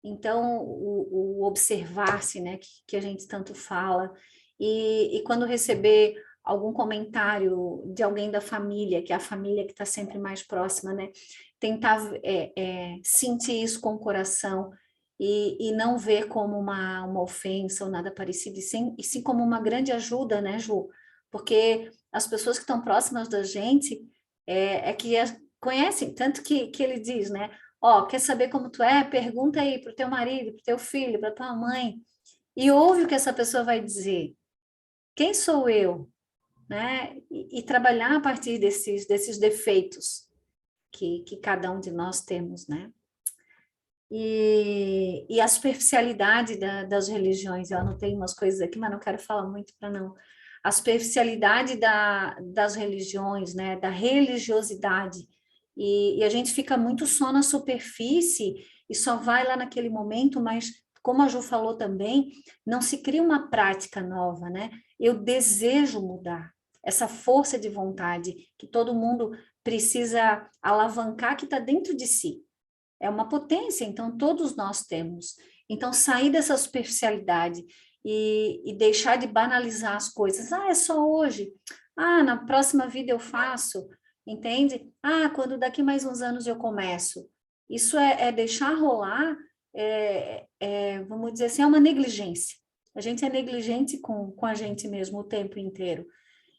Então, o observar-se, né, que a gente tanto fala, e quando receber algum comentário de alguém da família, que é a família que está sempre mais próxima, né, tentar sentir isso com o coração, e não ver como uma ofensa ou nada parecido, e sim como uma grande ajuda, né, Ju? Porque as pessoas que estão próximas da gente que conhecem, tanto que ele diz, né? Quer saber como tu é? Pergunta aí para o teu marido, para o teu filho, para tua mãe, e ouve o que essa pessoa vai dizer. Quem sou eu? Né? E trabalhar a partir desses defeitos que cada um de nós temos, né? E a superficialidade das religiões, eu anotei umas coisas aqui, mas não quero falar muito para não. A superficialidade das religiões, né, da religiosidade, e a gente fica muito só na superfície e só vai lá naquele momento, mas como a Ju falou também, não se cria uma prática nova, né? Eu desejo mudar, essa força de vontade que todo mundo precisa alavancar, que está dentro de si. É uma potência, então todos nós temos. Então, sair dessa superficialidade e deixar de banalizar as coisas. É só hoje. Na próxima vida eu faço, entende? Quando daqui mais uns anos eu começo. Isso é deixar rolar, vamos dizer assim, é uma negligência. A gente é negligente com a gente mesmo o tempo inteiro.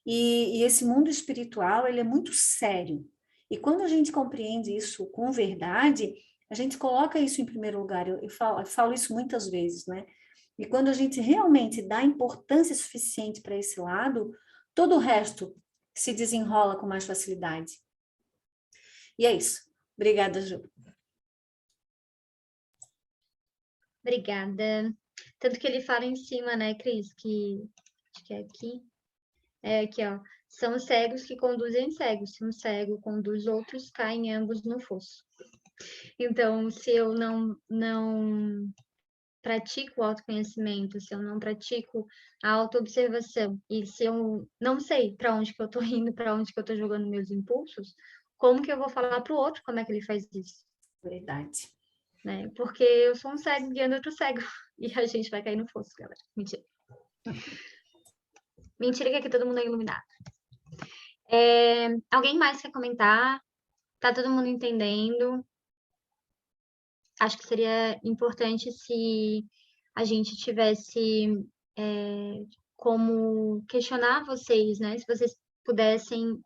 E esse mundo espiritual, ele é muito sério. E quando a gente compreende isso com verdade, a gente coloca isso em primeiro lugar. Eu falo isso muitas vezes, né? E quando a gente realmente dá importância suficiente para esse lado, todo o resto se desenrola com mais facilidade. E é isso. Obrigada, Ju. Obrigada. Tanto que ele fala em cima, né, Cris, que acho que é aqui. É aqui, ó. São cegos que conduzem cegos. Se um cego conduz outros, caem ambos no fosso. Então, se eu não pratico o autoconhecimento, se eu não pratico a autoobservação, e se eu não sei para onde que eu estou indo, para onde que eu estou jogando meus impulsos, como que eu vou falar para o outro como é que ele faz isso? Verdade. Né? Porque eu sou um cego guiando outro cego. E a gente vai cair no fosso, galera. Mentira. Mentira que aqui todo mundo é iluminado. Alguém mais quer comentar? Tá todo mundo entendendo? Acho que seria importante se a gente tivesse como questionar vocês, né? Se vocês pudessem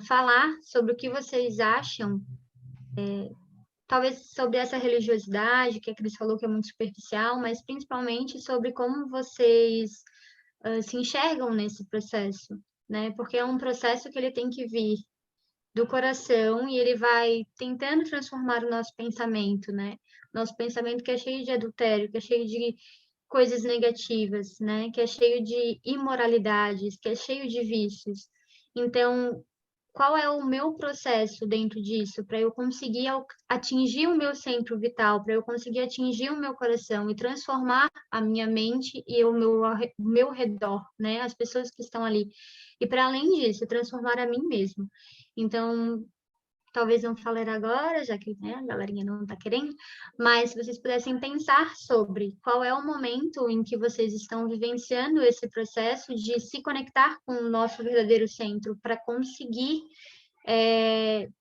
falar sobre o que vocês acham, talvez sobre essa religiosidade, que a Cris falou que é muito superficial, mas principalmente sobre como vocês se enxergam nesse processo, né? Porque é um processo que ele tem que vir do coração e ele vai tentando transformar o nosso pensamento, né? Nosso pensamento que é cheio de adultério, que é cheio de coisas negativas, né? Que é cheio de imoralidades, que é cheio de vícios. Então, qual é o meu processo dentro disso para eu conseguir atingir o meu centro vital, para eu conseguir atingir o meu coração e transformar a minha mente e o meu redor, né? As pessoas que estão ali. E para além disso, transformar a mim mesmo. Então, talvez não falar agora, já que né, a galerinha não está querendo, mas se vocês pudessem pensar sobre qual é o momento em que vocês estão vivenciando esse processo de se conectar com o nosso verdadeiro centro para conseguir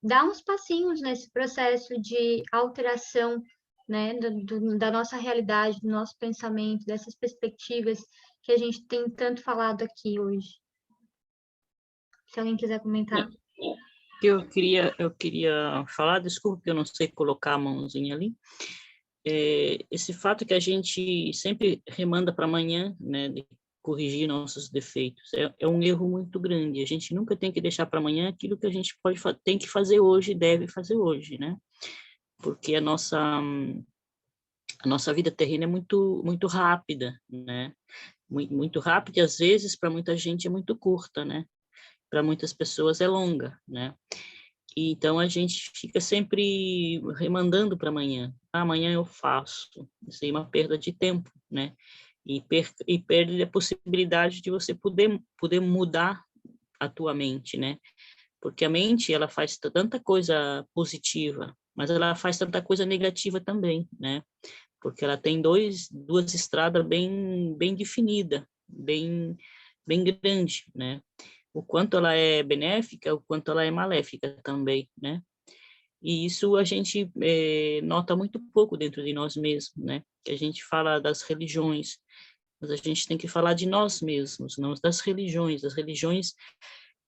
dar uns passinhos nesse processo de alteração, né, da nossa realidade, do nosso pensamento, dessas perspectivas que a gente tem tanto falado aqui hoje. Se alguém quiser comentar. Eu queria falar, desculpa que eu não sei colocar a mãozinha ali, esse fato que a gente sempre remanda para amanhã, né, de corrigir nossos defeitos, é um erro muito grande. A gente nunca tem que deixar para amanhã aquilo que a gente tem que fazer hoje, deve fazer hoje, né? Porque a nossa vida terrena é muito rápida, né? Muito rápida e às vezes para muita gente é muito curta, né? Para muitas pessoas é longa, né? E então a gente fica sempre remandando para amanhã. Amanhã eu faço. Isso aí é uma perda de tempo, né? E perde a possibilidade de você poder mudar a tua mente, né? Porque a mente, ela faz tanta coisa positiva, mas ela faz tanta coisa negativa também, né? Porque ela tem duas estradas bem definidas, bem grande, né? O quanto ela é benéfica, o quanto ela é maléfica também, né? E isso a gente nota muito pouco dentro de nós mesmos, né? Que a gente fala das religiões, mas a gente tem que falar de nós mesmos, não das religiões. As religiões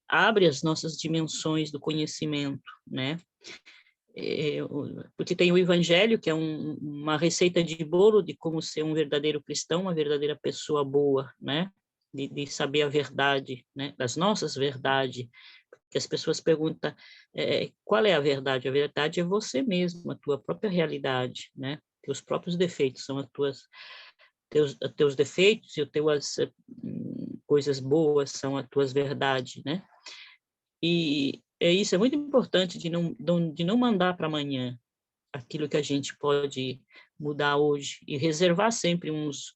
abrem as nossas dimensões do conhecimento, né? Porque tem o Evangelho, que é uma receita de bolo de como ser um verdadeiro cristão, uma verdadeira pessoa boa, né? De saber a verdade, né? Das nossas verdades. Porque as pessoas perguntam qual é a verdade? A verdade é você mesmo, a tua própria realidade, né? Teus próprios defeitos são teus defeitos e as tuas coisas boas são as tuas verdades, né? E isso é muito importante de não mandar para amanhã aquilo que a gente pode mudar hoje e reservar sempre uns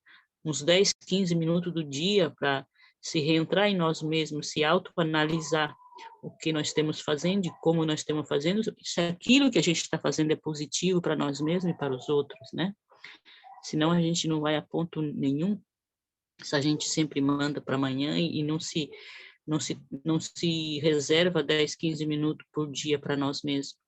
10, 15 minutos do dia para se reentrar em nós mesmos, se autoanalisar o que nós estamos fazendo e como nós estamos fazendo, se aquilo que a gente está fazendo é positivo para nós mesmos e para os outros, né? Senão a gente não vai a ponto nenhum se a gente sempre manda para amanhã e não se reserva 10, 15 minutos por dia para nós mesmos.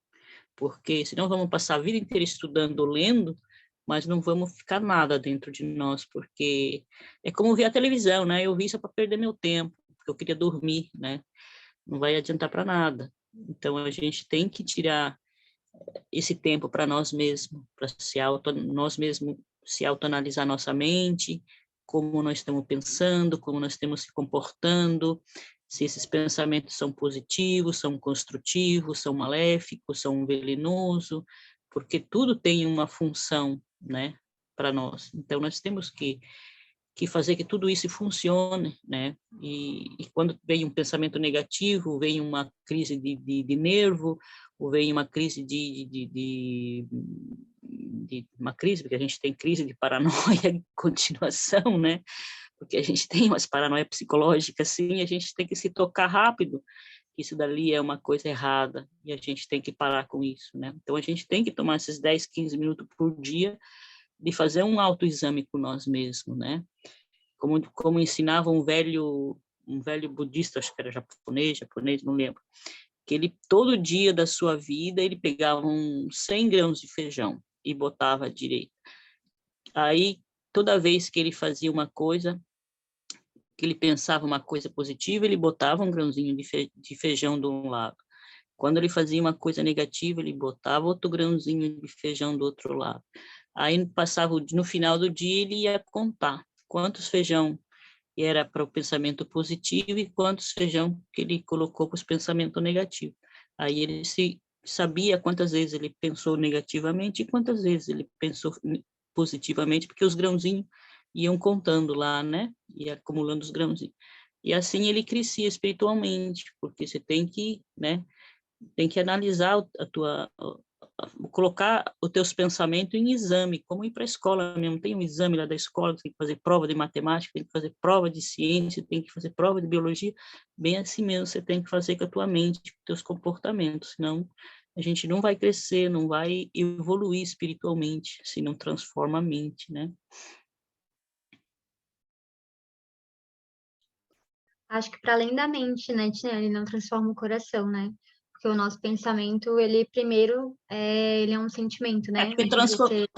Porque senão vamos passar a vida inteira estudando, lendo, mas não vamos ficar nada dentro de nós, porque é como ver a televisão, né? Eu vi só para perder meu tempo, porque eu queria dormir, né? Não vai adiantar para nada. Então a gente tem que tirar esse tempo para nós mesmos, para nós mesmos se autoanalisar nossa mente, como nós estamos pensando, como nós estamos se comportando, se esses pensamentos são positivos, são construtivos, são maléficos, são venenosos, porque tudo tem uma função, né? para nós. Então, nós temos que fazer que tudo isso funcione, né? E quando vem um pensamento negativo, vem uma crise de nervo, ou vem uma crise de uma crise, porque a gente tem crise de paranoia em continuação, né? Porque a gente tem umas paranoia psicológica, assim, a gente tem que se tocar rápido, que isso dali é uma coisa errada, e a gente tem que parar com isso, né? Então, a gente tem que tomar esses 10, 15 minutos por dia de fazer um autoexame com nós mesmos, né? Como ensinava um velho budista, acho que era japonês, não lembro, que ele, todo dia da sua vida, ele pegava 100 grãos de feijão e botava à direita. Aí, toda vez que ele fazia uma coisa, que ele pensava uma coisa positiva, ele botava um grãozinho de feijão de um lado. Quando ele fazia uma coisa negativa, ele botava outro grãozinho de feijão do outro lado. Aí, no final do dia, ele ia contar quantos feijão era para o pensamento positivo e quantos feijão que ele colocou para os pensamentos negativos. Aí ele sabia quantas vezes ele pensou negativamente e quantas vezes ele pensou positivamente, porque os grãozinhos iam contando lá, né? E acumulando os grãozinhos. E assim ele crescia espiritualmente, porque você tem que, né? Tem que analisar colocar os teus pensamentos em exame, como ir para a escola mesmo. Tem um exame lá da escola, tem que fazer prova de matemática, tem que fazer prova de ciência, tem que fazer prova de biologia. Bem assim mesmo, você tem que fazer com a tua mente, com os teus comportamentos, senão a gente não vai crescer, não vai evoluir espiritualmente, se não transforma a mente, né? Acho que para além da mente, né, Tina, ele não transforma o coração, né? Porque o nosso pensamento, ele primeiro, ele é um sentimento, né? Porque Antes de ser...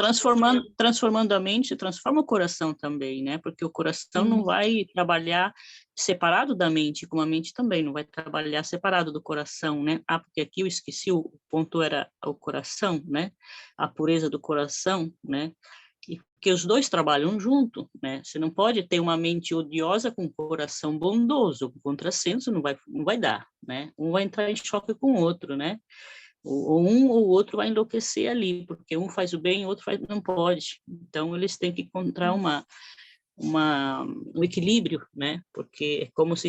transformando a mente, transforma o coração também, né? Porque o coração Sim. não vai trabalhar separado da mente, como a mente também não vai trabalhar separado do coração, né? Ah, porque aqui eu esqueci, o ponto era o coração, né? A pureza do coração, né? E que os dois trabalham junto, né? Você não pode ter uma mente odiosa com um coração bondoso, o contrassenso não vai dar, né? Um vai entrar em choque com o outro, né? Ou um ou outro vai enlouquecer ali, porque um faz o bem, o outro não pode. Então, eles têm que encontrar um equilíbrio, né? Porque é como se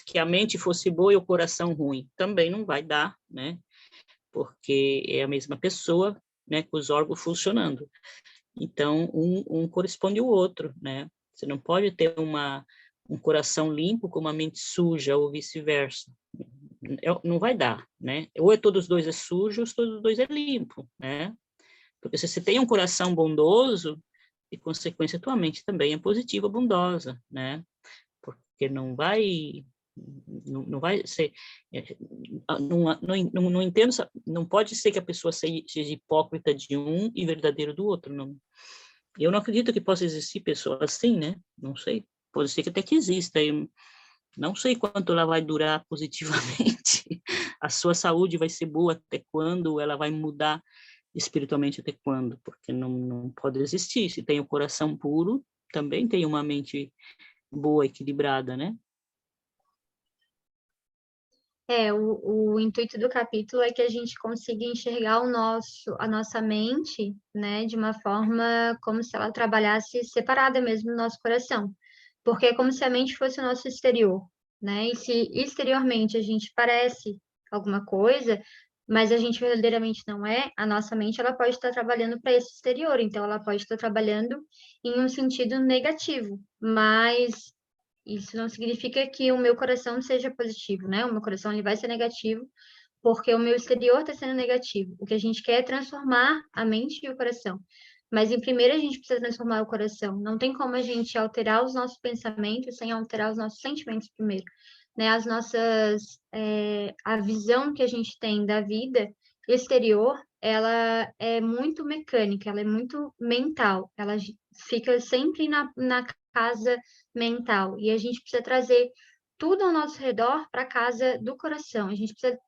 que a mente fosse boa e o coração ruim. Também não vai dar, né? Porque é a mesma pessoa, né? Com os órgãos funcionando. Então, um corresponde ao outro, né? Você não pode ter um coração limpo com uma mente suja ou vice-versa. Não vai dar, né? Ou todos os dois é sujo, ou todos os dois é limpo, né? Porque se você tem um coração bondoso, de consequência, tua mente também é positiva, bondosa, né? Porque não vai ser, não entendo, não pode ser que a pessoa seja hipócrita de um e verdadeiro do outro, não. Eu não acredito que possa existir pessoa assim, né? Não sei, pode ser que até que exista, eu não sei quanto ela vai durar positivamente, a sua saúde vai ser boa até quando, ela vai mudar espiritualmente até quando, porque não pode existir, se tem o coração puro, também tem uma mente boa, equilibrada, né? O intuito do capítulo é que a gente consiga enxergar a nossa mente, né, de uma forma como se ela trabalhasse separada mesmo do nosso coração. Porque é como se a mente fosse o nosso exterior, né? E se exteriormente a gente parece alguma coisa, mas a gente verdadeiramente não é, a nossa mente ela pode estar trabalhando para esse exterior, então ela pode estar trabalhando em um sentido negativo, mas isso não significa que o meu coração seja positivo, né? O meu coração ele vai ser negativo porque o meu exterior está sendo negativo. O que a gente quer é transformar a mente e o coração. Mas, em primeiro, a gente precisa transformar o coração. Não tem como a gente alterar os nossos pensamentos sem alterar os nossos sentimentos primeiro. Né? A visão que a gente tem da vida exterior, ela é muito mecânica, ela é muito mental. Ela fica sempre na casa mental. E a gente precisa trazer tudo ao nosso redor para a casa do coração. A gente precisa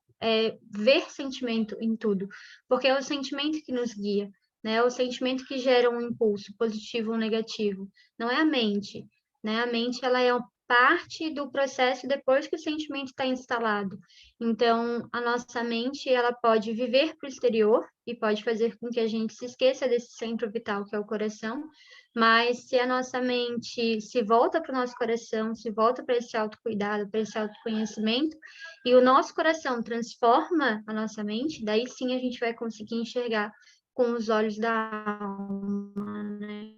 ver sentimento em tudo, porque é o sentimento que nos guia, né? É o sentimento que gera um impulso positivo ou negativo, não é a mente, né? A mente ela é parte do processo depois que o sentimento está instalado. Então, a nossa mente, ela pode viver para o exterior e pode fazer com que a gente se esqueça desse centro vital que é o coração, mas se a nossa mente se volta para o nosso coração, se volta para esse autocuidado, para esse autoconhecimento, e o nosso coração transforma a nossa mente, daí sim a gente vai conseguir enxergar com os olhos da alma, né?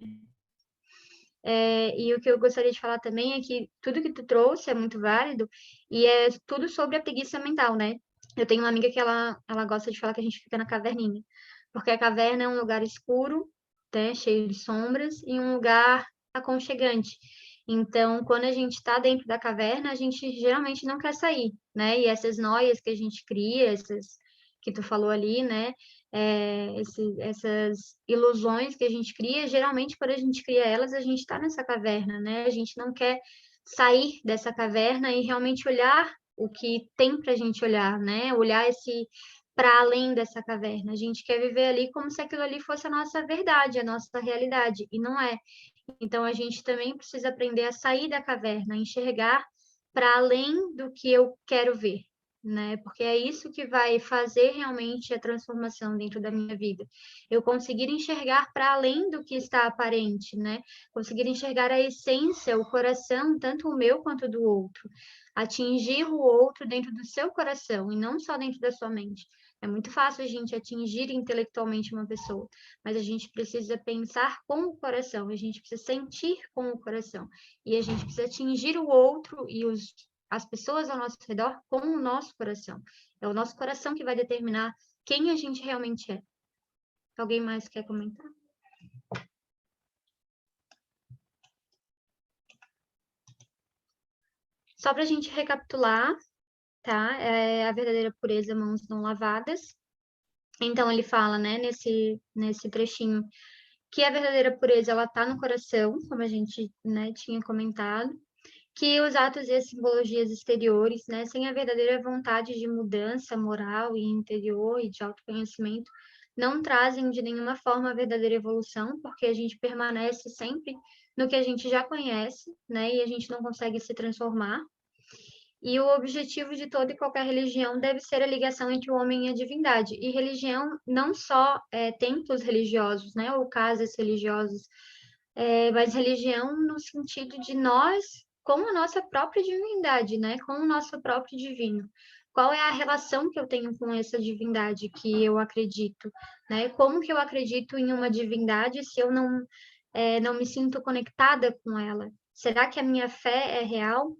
E o que eu gostaria de falar também é que tudo que tu trouxe é muito válido e é tudo sobre a preguiça mental, né? Eu tenho uma amiga que ela gosta de falar que a gente fica na caverninha, porque a caverna é um lugar escuro, né, cheio de sombras, e um lugar aconchegante. Então, quando a gente está dentro da caverna, a gente geralmente não quer sair, né? E essas noias que a gente cria, essas que tu falou ali, né? Essas ilusões que a gente cria, geralmente quando a gente cria elas, a gente está nessa caverna, né? A gente não quer sair dessa caverna e realmente olhar o que tem para a gente olhar, né? Olhar esse para além dessa caverna. A gente quer viver ali como se aquilo ali fosse a nossa verdade, a nossa realidade, e não é. Então a gente também precisa aprender a sair da caverna, a enxergar para além do que eu quero ver, né? Porque é isso que vai fazer realmente a transformação dentro da minha vida. Eu conseguir enxergar para além do que está aparente, né? Conseguir enxergar a essência, o coração, tanto o meu quanto do outro. Atingir o outro dentro do seu coração e não só dentro da sua mente. É muito fácil a gente atingir intelectualmente uma pessoa, mas a gente precisa pensar com o coração, a gente precisa sentir com o coração, e a gente precisa atingir o outro e as pessoas ao nosso redor com o nosso coração. É o nosso coração que vai determinar quem a gente realmente é. Alguém mais quer comentar? Só para a gente recapitular, tá? É a verdadeira pureza, mãos não lavadas. Então, ele fala, né, nesse trechinho, que a verdadeira pureza, ela tá no coração, como a gente, né, tinha comentado, que os atos e as simbologias exteriores, né, sem a verdadeira vontade de mudança moral e interior e de autoconhecimento, não trazem de nenhuma forma a verdadeira evolução, porque a gente permanece sempre no que a gente já conhece, né, e a gente não consegue se transformar. E o objetivo de toda e qualquer religião deve ser a ligação entre o homem e a divindade. E religião não só templos religiosos, né, ou casas religiosas, mas religião no sentido de nós com a nossa própria divindade, né, com o nosso próprio divino. Qual é a relação que eu tenho com essa divindade que eu acredito, né? Como que eu acredito em uma divindade se eu não me sinto conectada com ela? Será que a minha fé é real?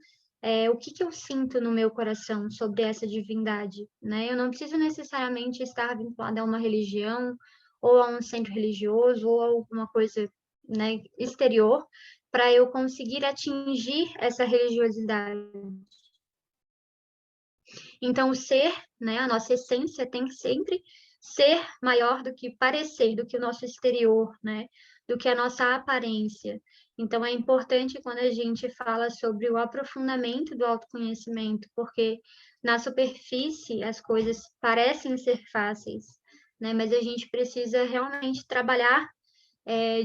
O que eu sinto no meu coração sobre essa divindade, né? Eu não preciso necessariamente estar vinculada a uma religião, ou a um centro religioso, ou a alguma coisa, né, exterior, para eu conseguir atingir essa religiosidade. Então, o ser, né, a nossa essência tem que sempre ser maior do que parecer, do que o nosso exterior, né, do que a nossa aparência. Então, é importante quando a gente fala sobre o aprofundamento do autoconhecimento, porque na superfície as coisas parecem ser fáceis, né, mas a gente precisa realmente trabalhar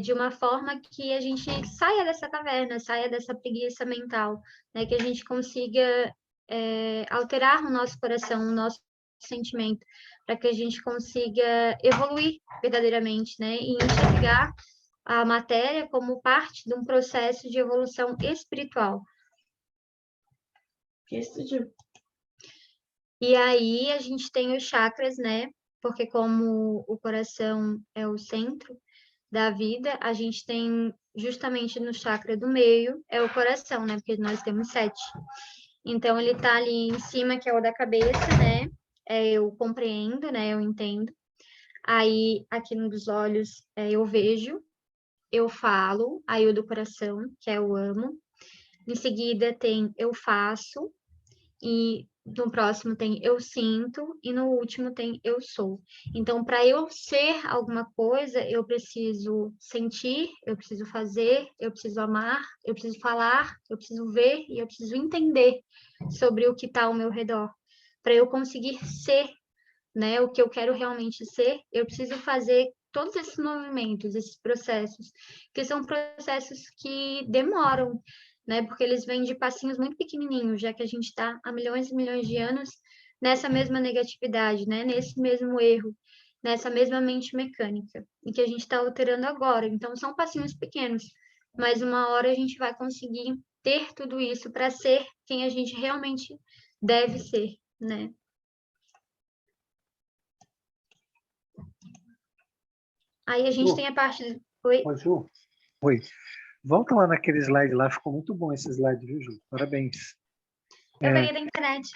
de uma forma que a gente saia dessa caverna, saia dessa preguiça mental, né, que a gente consiga alterar o nosso coração, o nosso sentimento, para que a gente consiga evoluir verdadeiramente, né, e enxergar a matéria como parte de um processo de evolução espiritual. E aí a gente tem os chakras, né, porque como o coração é o centro da vida, a gente tem justamente no chakra do meio, é o coração, né, porque nós temos 7. Então, ele tá ali em cima, que é o da cabeça, né? Eu compreendo, né? Eu entendo. Aí, aqui no dos olhos, eu vejo, eu falo. Aí, o do coração, que é o amo. Em seguida, tem eu faço. E no próximo tem eu sinto. E no último tem eu sou. Então, para eu ser alguma coisa, eu preciso sentir, eu preciso fazer, eu preciso amar, eu preciso falar, eu preciso ver e eu preciso entender sobre o que está ao meu redor. Para eu conseguir ser, né, o que eu quero realmente ser, eu preciso fazer todos esses movimentos, esses processos, que são processos que demoram. né? Porque eles vêm de passinhos muito pequenininhos, já que a gente está há milhões e milhões de anos nessa mesma negatividade, né? Nesse mesmo erro, nessa mesma mente mecânica, e que a gente está alterando agora. Então, são passinhos pequenos, mas uma hora a gente vai conseguir ter tudo isso para ser quem a gente realmente deve ser, né? Aí a gente tem a parte... Oi? Oi, Ju. Oi. Volta lá naquele slide lá, ficou muito bom esse slide, viu, Ju? Parabéns. Eu peguei da internet.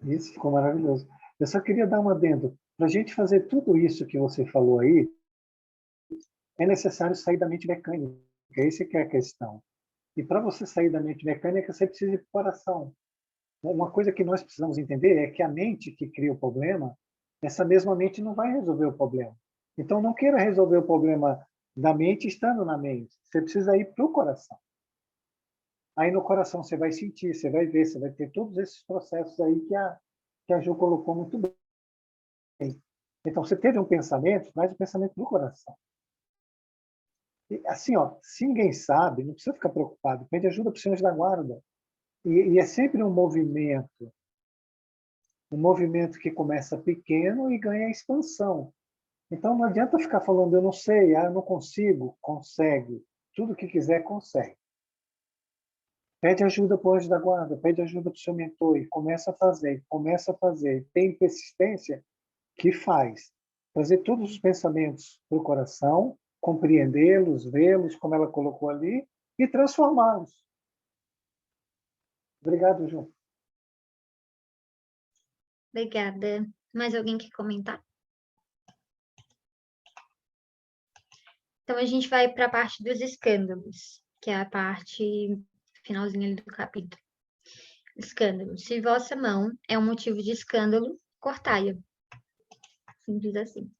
Isso, ficou maravilhoso. Eu só queria dar um adendo. Para a gente fazer tudo isso que você falou aí, é necessário sair da mente mecânica. Essa que é a questão. E para você sair da mente mecânica, você precisa ir para o coração. Uma coisa que nós precisamos entender é que a mente que cria o problema, essa mesma mente não vai resolver o problema. Então, não queira resolver o problema da mente estando na mente. Você precisa ir para o coração. Aí no coração você vai sentir, você vai ver, você vai ter todos esses processos aí que a Ju colocou muito bem. Então, você teve um pensamento, traz o pensamento do coração. E, assim, ó, se ninguém sabe, não precisa ficar preocupado, pede ajuda para os senhores da guarda. E é sempre um movimento que começa pequeno e ganha expansão. Então, não adianta ficar falando, eu não sei, eu não consigo, consegue. Tudo que quiser, consegue. Pede ajuda para o anjo da guarda, pede ajuda para o seu mentor e começa a fazer. Tem persistência que faz. Trazer todos os pensamentos para o coração, compreendê-los, vê-los, como ela colocou ali, e transformá-los. Obrigado, Ju. Obrigada. Mais alguém quer comentar? Então, a gente vai para a parte dos escândalos, que é a parte finalzinha ali do capítulo. Escândalo. Se vossa mão é um motivo de escândalo, cortai-a. Simples assim.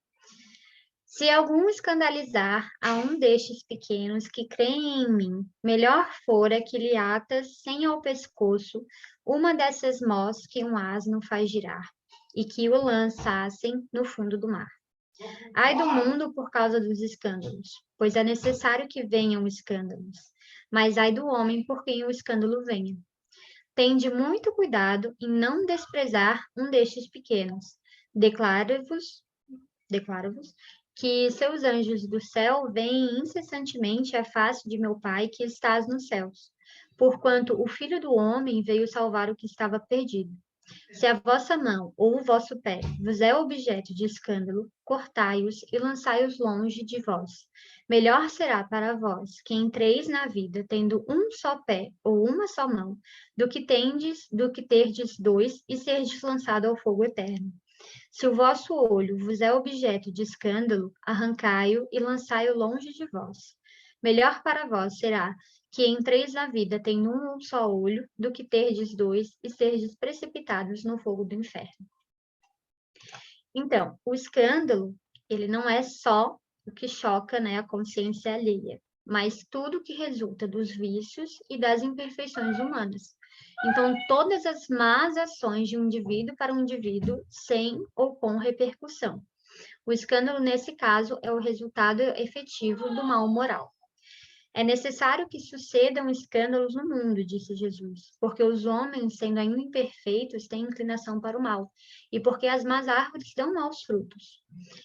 Se algum escandalizar a um destes pequenos que creem em mim, melhor fora que lhe atas sem ao pescoço uma dessas mós que um asno faz girar, e que o lançassem no fundo do mar. Ai do mundo por causa dos escândalos, pois é necessário que venham escândalos, mas ai do homem por quem o escândalo venha. Tende muito cuidado em não desprezar um destes pequenos. Declaro-vos que seus anjos do céu veem incessantemente a face de meu Pai que estás nos céus, porquanto o Filho do Homem veio salvar o que estava perdido. Se a vossa mão ou o vosso pé vos é objeto de escândalo, cortai-os e lançai-os longe de vós. Melhor será para vós que entreis na vida tendo um só pé ou uma só mão, do que terdes dois e serdes lançado ao fogo eterno. Se o vosso olho vos é objeto de escândalo, arrancai-o e lançai-o longe de vós. Melhor para vós será que entreis na vida tendo um só olho, do que terdes dois e serdes precipitados no fogo do inferno. Então, o escândalo, ele não é só o que choca, né, a consciência alheia, mas tudo que resulta dos vícios e das imperfeições humanas. Então, todas as más ações de um indivíduo para um indivíduo, sem ou com repercussão. O escândalo, nesse caso, é o resultado efetivo do mal moral. É necessário que sucedam escândalos no mundo, disse Jesus, porque os homens, sendo ainda imperfeitos, têm inclinação para o mal, e porque as más árvores dão maus frutos.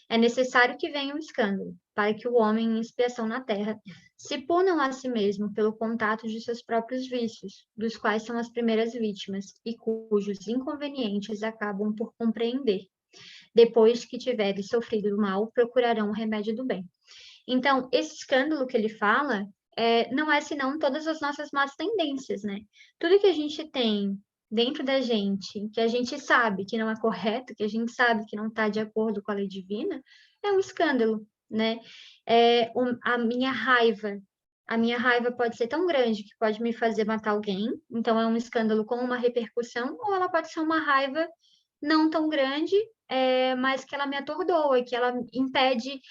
É necessário que venha o escândalo, para que o homem, em expiação na terra, se punam a si mesmo pelo contato de seus próprios vícios, dos quais são as primeiras vítimas, e cujos inconvenientes acabam por compreender. Depois que tiverem sofrido o mal, procurarão o remédio do bem. Então, esse escândalo que ele fala não é senão todas as nossas más tendências, né? Tudo que a gente tem dentro da gente, que a gente sabe que não é correto, que a gente sabe que não está de acordo com a lei divina, é um escândalo, né? A minha raiva pode ser tão grande que pode me fazer matar alguém, então é um escândalo com uma repercussão, ou ela pode ser uma raiva não tão grande, mas que ela me atordoa, que ela impede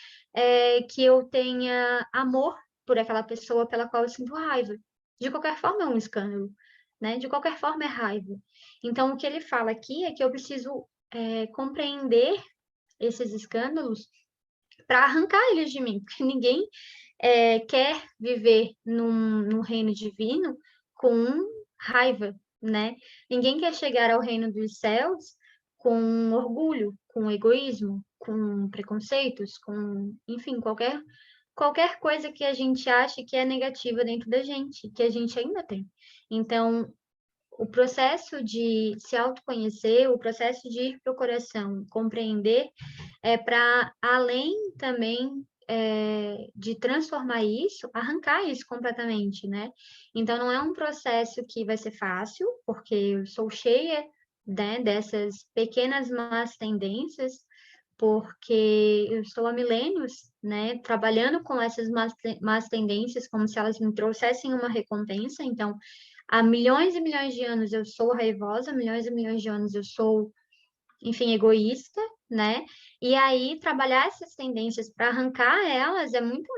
que eu tenha amor por aquela pessoa pela qual eu sinto raiva. De qualquer forma é um escândalo, né? De qualquer forma é raiva. Então, o que ele fala aqui é que eu preciso compreender esses escândalos para arrancar eles de mim, porque ninguém quer viver num reino divino com raiva, né? Ninguém quer chegar ao reino dos céus com orgulho, com egoísmo, com preconceitos, com, enfim, qualquer coisa que a gente ache que é negativa dentro da gente, que a gente ainda tem. Então, o processo de se autoconhecer, o processo de ir para o coração, compreender, é para além também de transformar isso, arrancar isso completamente, né? Então, não é um processo que vai ser fácil, porque eu sou cheia, né, dessas pequenas más tendências, porque eu estou há milênios, né, trabalhando com essas más tendências como se elas me trouxessem uma recompensa. Então, há milhões e milhões de anos eu sou raivosa, milhões e milhões de anos eu sou, enfim, egoísta, né? E aí, trabalhar essas tendências para arrancar elas é muito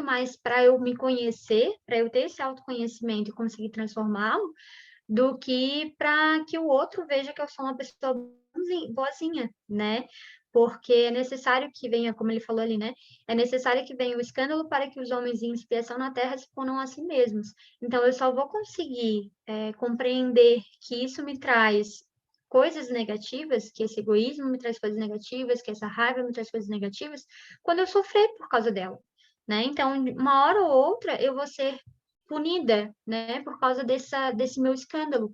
mais para eu me conhecer, para eu ter esse autoconhecimento e conseguir transformá-lo, do que para que o outro veja que eu sou uma pessoa boazinha, né? Porque é necessário que venha, como ele falou ali, né? É necessário que venha o escândalo para que os homens em expiação na terra se ponham a si mesmos. Então, eu só vou conseguir compreender que isso me traz coisas negativas, que esse egoísmo me traz coisas negativas, que essa raiva me traz coisas negativas, quando eu sofrer por causa dela, né? Então, uma hora ou outra, eu vou ser punida, né, por causa desse meu escândalo.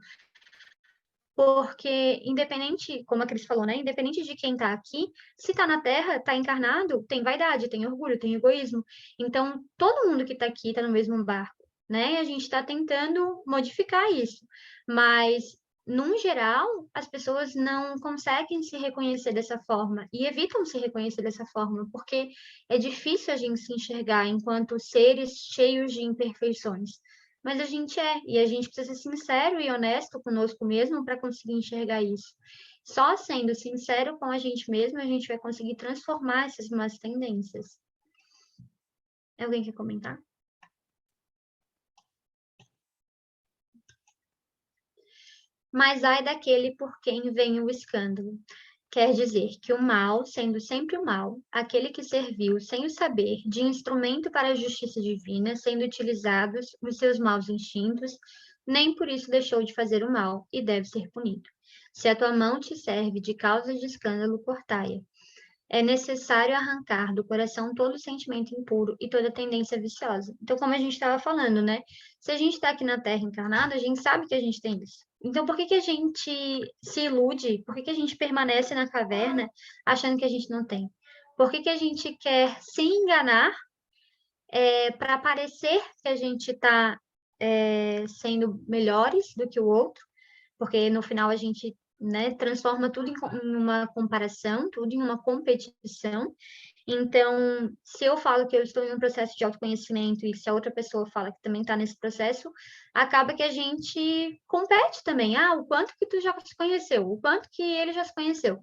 Porque, independente, como a Cris falou, né, independente de quem está aqui, se está na Terra, está encarnado, tem vaidade, tem orgulho, tem egoísmo. Então, todo mundo que está aqui está no mesmo barco, né, e a gente está tentando modificar isso. Mas, num geral, as pessoas não conseguem se reconhecer dessa forma e evitam se reconhecer dessa forma, porque é difícil a gente se enxergar enquanto seres cheios de imperfeições. Mas a gente e a gente precisa ser sincero e honesto conosco mesmo para conseguir enxergar isso. Só sendo sincero com a gente mesmo, a gente vai conseguir transformar essas más tendências. Alguém quer comentar? Mas ai daquele por quem vem o escândalo. Quer dizer que o mal, sendo sempre o mal, aquele que serviu, sem o saber, de instrumento para a justiça divina, sendo utilizados os seus maus instintos, nem por isso deixou de fazer o mal e deve ser punido. Se a tua mão te serve de causa de escândalo, cortai-a. É necessário arrancar do coração todo sentimento impuro e toda tendência viciosa. Então, como a gente estava falando, né? Se a gente está aqui na Terra encarnada, a gente sabe que a gente tem isso. Então, por que que a gente se ilude? Por que que a gente permanece na caverna achando que a gente não tem? Por que que a gente quer se enganar para parecer que a gente está sendo melhores do que o outro? Porque no final a gente, né, transforma tudo em uma comparação, tudo em uma competição. Então, se eu falo que eu estou em um processo de autoconhecimento e se a outra pessoa fala que também está nesse processo, acaba que a gente compete também. Ah, o quanto que tu já se conheceu, o quanto que ele já se conheceu.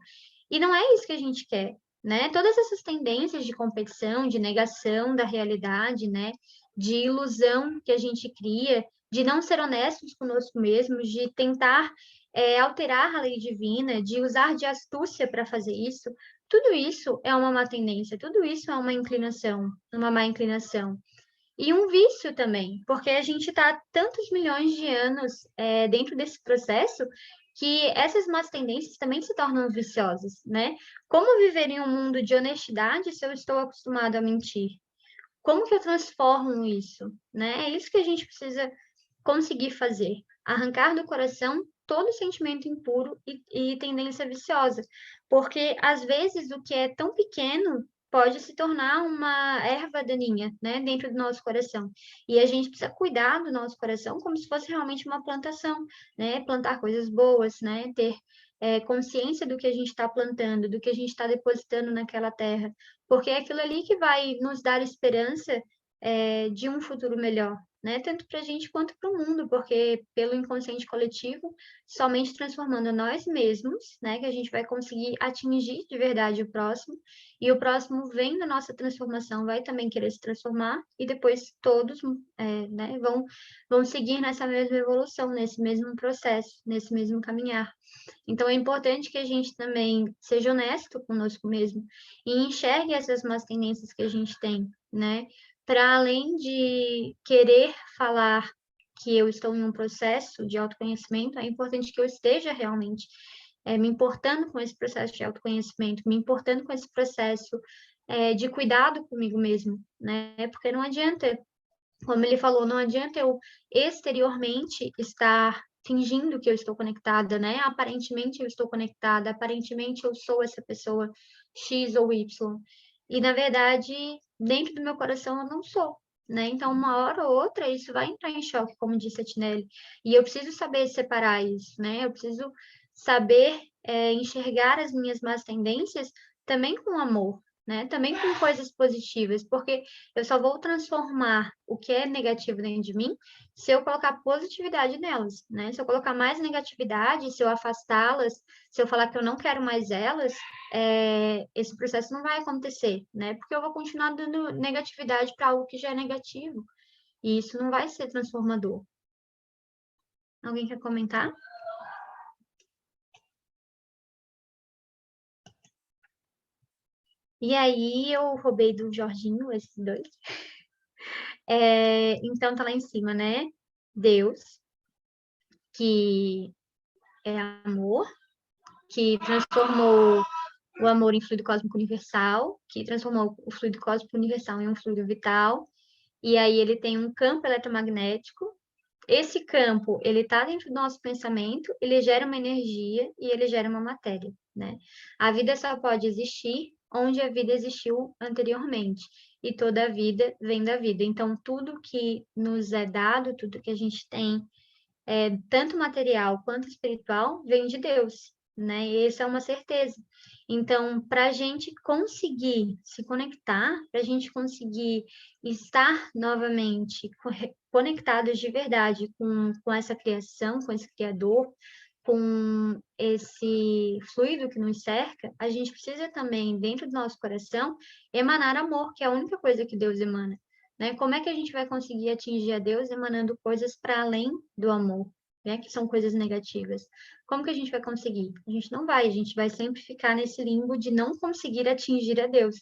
E não é isso que a gente quer, né? Todas essas tendências de competição, de negação da realidade, né? De ilusão que a gente cria, de não ser honestos conosco mesmos, de tentar alterar a lei divina, de usar de astúcia para fazer isso, tudo isso é uma má tendência, tudo isso é uma inclinação, uma má inclinação. E um vício também, porque a gente está há tantos milhões de anos dentro desse processo que essas más tendências também se tornam viciosas, né? Como viver em um mundo de honestidade se eu estou acostumado a mentir? Como que eu transformo isso, né? É isso que a gente precisa conseguir fazer, arrancar do coração todo sentimento impuro e tendência viciosa, porque às vezes o que é tão pequeno pode se tornar uma erva daninha, né, dentro do nosso coração. E a gente precisa cuidar do nosso coração como se fosse realmente uma plantação, né, plantar coisas boas, né, ter consciência do que a gente está plantando, do que a gente está depositando naquela terra, porque é aquilo ali que vai nos dar esperança de um futuro melhor, né? Tanto para a gente quanto para o mundo, porque pelo inconsciente coletivo, somente transformando nós mesmos, né, que a gente vai conseguir atingir de verdade o próximo, e o próximo vem da nossa transformação, vai também querer se transformar, e depois todos, né, vão seguir nessa mesma evolução, nesse mesmo processo, nesse mesmo caminhar. Então, é importante que a gente também seja honesto conosco mesmo e enxergue essas más tendências que a gente tem, né? Para além de querer falar que eu estou em um processo de autoconhecimento, é importante que eu esteja realmente me importando com esse processo de autoconhecimento, me importando com esse processo de cuidado comigo mesmo, né? Porque não adianta, como ele falou, não adianta eu exteriormente estar fingindo que eu estou conectada, né? Aparentemente eu estou conectada, aparentemente eu sou essa pessoa X ou Y. E, na verdade, dentro do meu coração eu não sou, né? Então, uma hora ou outra, isso vai entrar em choque, como disse a Tinelli. E eu preciso saber separar isso, né? Eu preciso saber enxergar as minhas más tendências também com amor, né? Também com coisas positivas, porque eu só vou transformar o que é negativo dentro de mim se eu colocar positividade nelas, né? Se eu colocar mais negatividade, se eu afastá-las, se eu falar que eu não quero mais elas, esse processo não vai acontecer, né? Porque eu vou continuar dando negatividade para algo que já é negativo, e isso não vai ser transformador. Alguém quer comentar? E aí eu roubei do Jorginho esses dois. Então tá lá em cima, né? Deus, que é amor, que transformou o amor em fluido cósmico universal, que transformou o fluido cósmico universal em um fluido vital, e aí ele tem um campo eletromagnético. Esse campo, ele está dentro do nosso pensamento, ele gera uma energia e ele gera uma matéria, né? A vida só pode existir onde a vida existiu anteriormente, e toda a vida vem da vida. Então, tudo que nos é dado, tudo que a gente tem, tanto material quanto espiritual, vem de Deus, né? E essa é uma certeza. Então, para a gente conseguir se conectar, para a gente conseguir estar novamente conectados de verdade com essa criação, com esse Criador, com esse fluido que nos cerca, a gente precisa também, dentro do nosso coração, emanar amor, que é a única coisa que Deus emana. Né? Como é que a gente vai conseguir atingir a Deus emanando coisas para além do amor, né? Que são coisas negativas? Como que a gente vai conseguir? A gente vai sempre ficar nesse limbo de não conseguir atingir a Deus,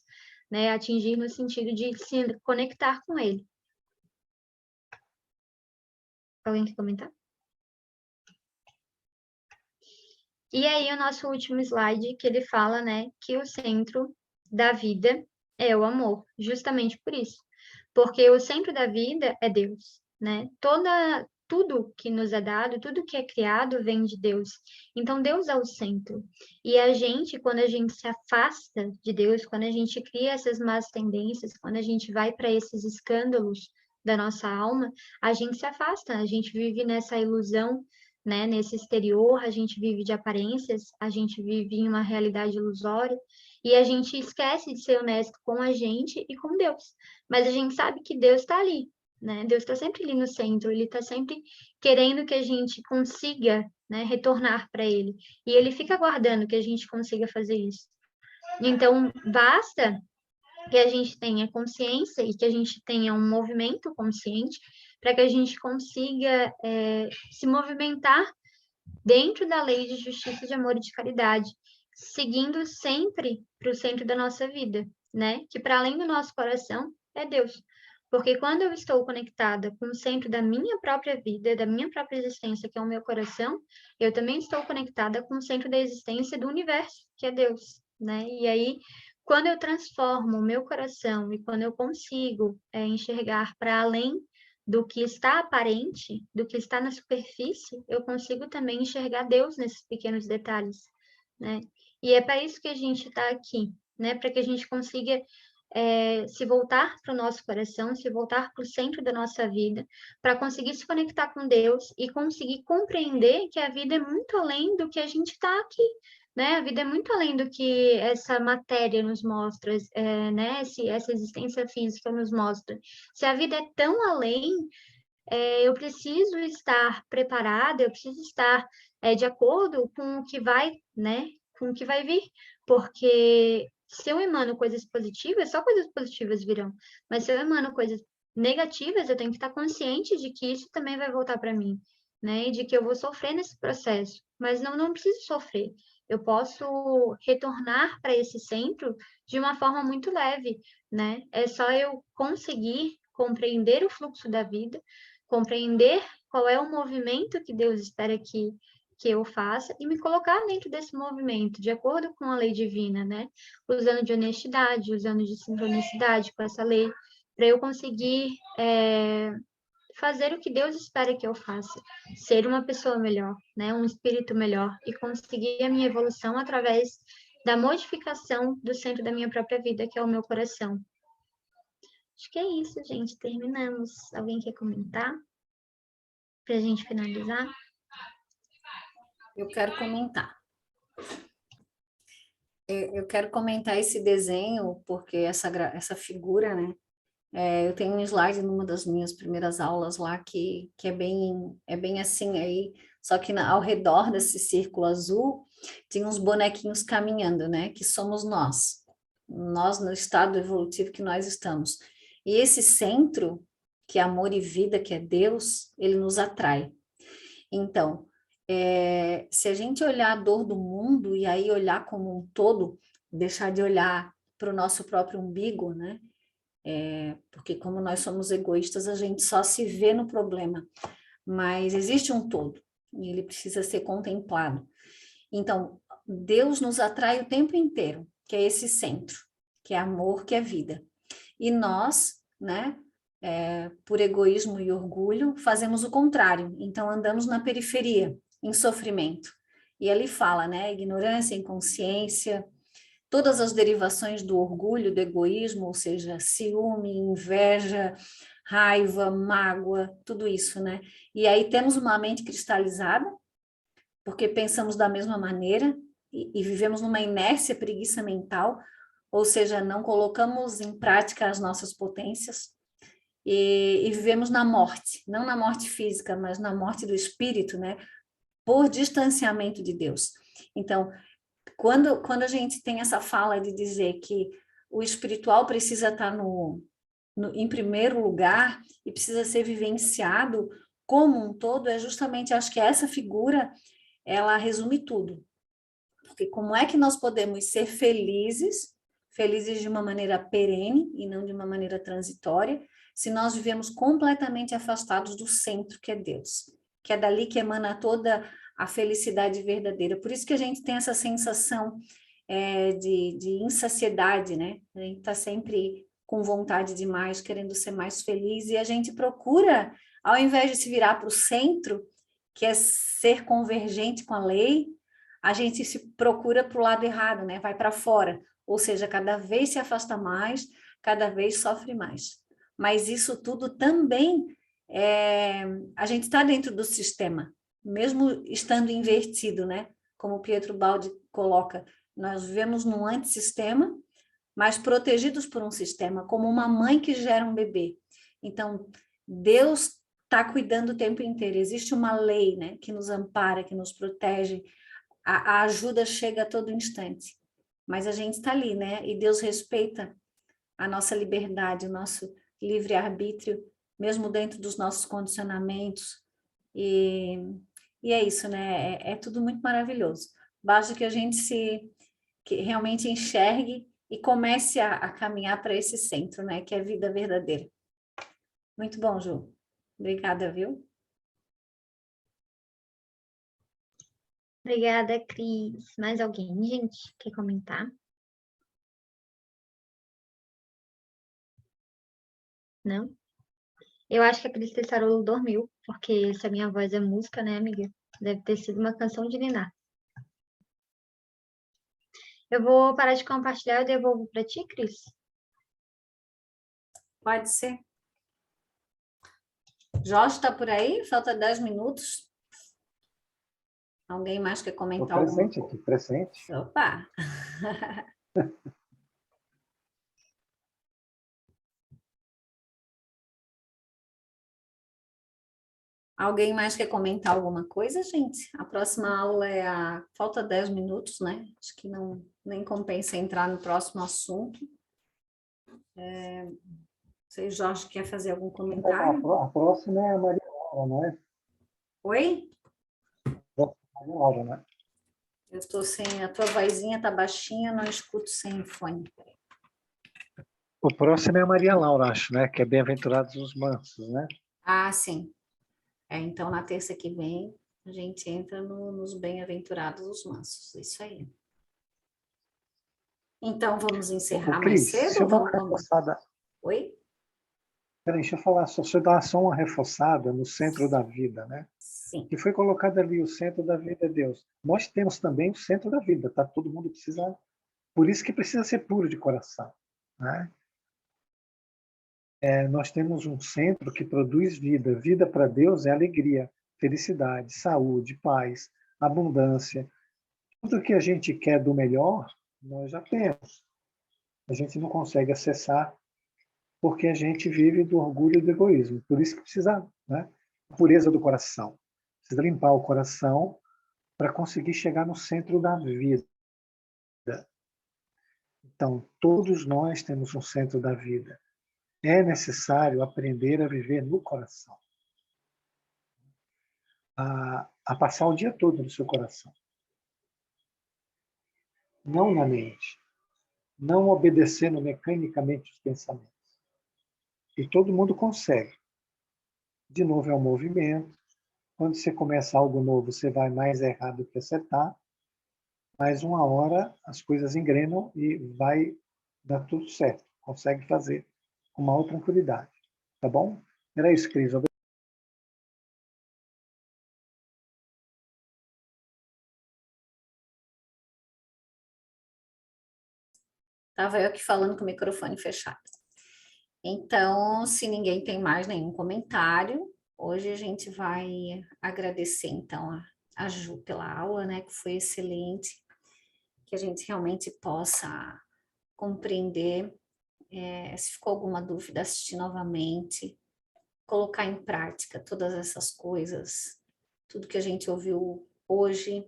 né? Atingir no sentido de se conectar com Ele. Alguém quer comentar? E aí, o nosso último slide, que ele fala, né, que o centro da vida é o amor, justamente por isso. Porque o centro da vida é Deus, né? Tudo que nos é dado, tudo que é criado vem de Deus. Então, Deus é o centro. E a gente, quando a gente se afasta de Deus, quando a gente cria essas más tendências, quando a gente vai para esses escândalos da nossa alma, a gente se afasta, a gente vive nessa ilusão, né? Nesse exterior, a gente vive de aparências, a gente vive em uma realidade ilusória, e a gente esquece de ser honesto com a gente e com Deus. Mas a gente sabe que Deus está ali, né? Deus está sempre ali no centro, Ele está sempre querendo que a gente consiga, né, retornar para Ele. E Ele fica aguardando que a gente consiga fazer isso. Então, basta que a gente tenha consciência e que a gente tenha um movimento consciente para que a gente consiga se movimentar dentro da lei de justiça, de amor e de caridade, seguindo sempre para o centro da nossa vida, né? Que para além do nosso coração é Deus. Porque quando eu estou conectada com o centro da minha própria vida, da minha própria existência, que é o meu coração, eu também estou conectada com o centro da existência do universo, que é Deus, né? E aí, quando eu transformo o meu coração e quando eu consigo enxergar para além do que está aparente, do que está na superfície, eu consigo também enxergar Deus nesses pequenos detalhes, né? E é para isso que a gente está aqui, né? Para que a gente consiga se voltar para o nosso coração, se voltar para o centro da nossa vida, para conseguir se conectar com Deus e conseguir compreender que a vida é muito além do que a gente está aqui, né? A vida é muito além do que essa matéria nos mostra, né? Essa existência física nos mostra. Se a vida é tão além, eu preciso estar preparada, eu preciso estar de acordo com o que vai, né? Com o que vai vir, porque se eu emano coisas positivas, só coisas positivas virão. Mas se eu emano coisas negativas, eu tenho que estar consciente de que isso também vai voltar para mim, né? E de que eu vou sofrer nesse processo. Mas não preciso sofrer. Eu posso retornar para esse centro de uma forma muito leve, né? É só eu conseguir compreender o fluxo da vida, compreender qual é o movimento que Deus espera que eu faça e me colocar dentro desse movimento, de acordo com a lei divina, né? Usando de honestidade, usando de sincronicidade com essa lei, para eu conseguir fazer o que Deus espera que eu faça, ser uma pessoa melhor, né? Um espírito melhor e conseguir a minha evolução através da modificação do centro da minha própria vida, que é o meu coração. Acho que é isso, gente. Terminamos. Alguém quer comentar? Para a gente finalizar? Eu quero comentar. Eu quero comentar esse desenho, porque essa figura, né? Eu tenho um slide numa das minhas primeiras aulas lá que é bem assim aí, só que ao redor desse círculo azul tem uns bonequinhos caminhando, né? Que somos nós no estado evolutivo que nós estamos. E esse centro, que é amor e vida, que é Deus, ele nos atrai. Então, se a gente olhar a dor do mundo e aí olhar como um todo, deixar de olhar para o nosso próprio umbigo, né? Porque como nós somos egoístas, a gente só se vê no problema, mas existe um todo, e ele precisa ser contemplado. Então, Deus nos atrai o tempo inteiro, que é esse centro, que é amor, que é vida. E nós, né, por egoísmo e orgulho, fazemos o contrário, então andamos na periferia, em sofrimento. E ali fala, né, ignorância, inconsciência, todas as derivações do orgulho, do egoísmo, ou seja, ciúme, inveja, raiva, mágoa, tudo isso, né? E aí temos uma mente cristalizada, porque pensamos da mesma maneira e vivemos numa inércia, preguiça mental, ou seja, não colocamos em prática as nossas potências e vivemos na morte, não na morte física, mas na morte do espírito, né? Por distanciamento de Deus. Então, quando a gente tem essa fala de dizer que o espiritual precisa estar em primeiro lugar e precisa ser vivenciado como um todo, é justamente, acho que essa figura, ela resume tudo. Porque como é que nós podemos ser felizes de uma maneira perene e não de uma maneira transitória, se nós vivemos completamente afastados do centro que é Deus, que é dali que emana toda a felicidade verdadeira. Por isso que a gente tem essa sensação de insaciedade, né? A gente está sempre com vontade de mais, querendo ser mais feliz, e a gente procura, ao invés de se virar para o centro, que é ser convergente com a lei, a gente se procura para o lado errado, né? Vai para fora, ou seja, cada vez se afasta mais, cada vez sofre mais. Mas isso tudo também, a gente está dentro do sistema, mesmo estando invertido, né? Como o Pietro Baldi coloca, nós vivemos num antissistema, mas protegidos por um sistema, como uma mãe que gera um bebê. Então, Deus está cuidando o tempo inteiro. Existe uma lei, né, que nos ampara, que nos protege. A ajuda chega a todo instante. Mas a gente está ali, né? E Deus respeita a nossa liberdade, o nosso livre-arbítrio, mesmo dentro dos nossos condicionamentos. E é isso, né? É tudo muito maravilhoso. Basta que a gente que realmente enxergue e comece a caminhar para esse centro, né? Que é a vida verdadeira. Muito bom, Ju. Obrigada, viu? Obrigada, Cris. Mais alguém, gente, quer comentar? Não? Eu acho que a Cris Tessarolo dormiu, porque se a minha voz é música, né, amiga? Deve ter sido uma canção de ninar. Eu vou parar de compartilhar e devolvo para ti, Cris. Pode ser. Jorge está por aí? Falta 10 minutos. Alguém mais quer Estou comentar alguma presente coisa? aqui, presente. Opa! Alguém mais quer comentar alguma coisa, gente? A próxima aula é falta 10 minutos, né? Acho que não nem compensa entrar no próximo assunto. Não sei, Jorge quer fazer algum comentário? A próxima é a Maria Laura, não é? Oi? Maria Laura, né? Eu estou sem... A tua vozinha tá baixinha, não escuto sem fone. O próximo é a Maria Laura, acho, né? Que é Bem-aventurados os mansos, né? Ah, sim. Então, na terça que vem, a gente entra nos bem-aventurados os mansos. Isso aí. Então, vamos encerrar Ô, mais Cris, cedo? deixa eu dar uma Vamos... reforçada. Oi? Peraí, deixa eu falar, deixa eu dar só uma reforçada no centro da vida, né? Sim. Que foi colocado ali, o centro da vida é Deus. Nós temos também o centro da vida, tá? Todo mundo precisa... Por isso que precisa ser puro de coração, né? Nós temos um centro que produz vida. Vida para Deus é alegria, felicidade, saúde, paz, abundância. Tudo que a gente quer do melhor, nós já temos. A gente não consegue acessar porque a gente vive do orgulho e do egoísmo. Por isso que precisa, né? A pureza do coração. Precisa limpar o coração para conseguir chegar no centro da vida. Então, todos nós temos um centro da vida. É necessário aprender a viver no coração. A passar o dia todo no seu coração. Não na mente. Não obedecendo mecanicamente os pensamentos. E todo mundo consegue. De novo, é um movimento. Quando você começa algo novo, você vai mais errado que acertar. Mas uma hora as coisas engrenam e vai dar tudo certo. Consegue fazer com maior tranquilidade. Tá bom? Era isso, Cris. Estava eu aqui falando com o microfone fechado. Então, se ninguém tem mais nenhum comentário, hoje a gente vai agradecer, então, a Ju pela aula, né, que foi excelente, que a gente realmente possa compreender, se ficou alguma dúvida, assistir novamente, colocar em prática todas essas coisas, tudo que a gente ouviu hoje,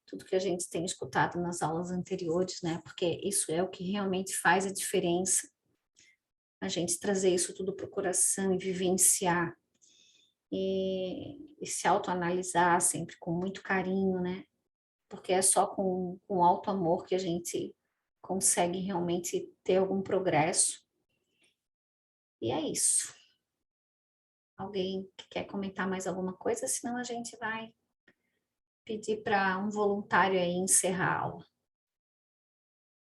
tudo que a gente tem escutado nas aulas anteriores, né, porque isso é o que realmente faz a diferença, a gente trazer isso tudo para o coração e vivenciar e se autoanalisar sempre com muito carinho, né? Porque é só com alto amor que a gente consegue realmente ter algum progresso. E é isso. Alguém que quer comentar mais alguma coisa? Senão a gente vai pedir para um voluntário aí encerrar a aula.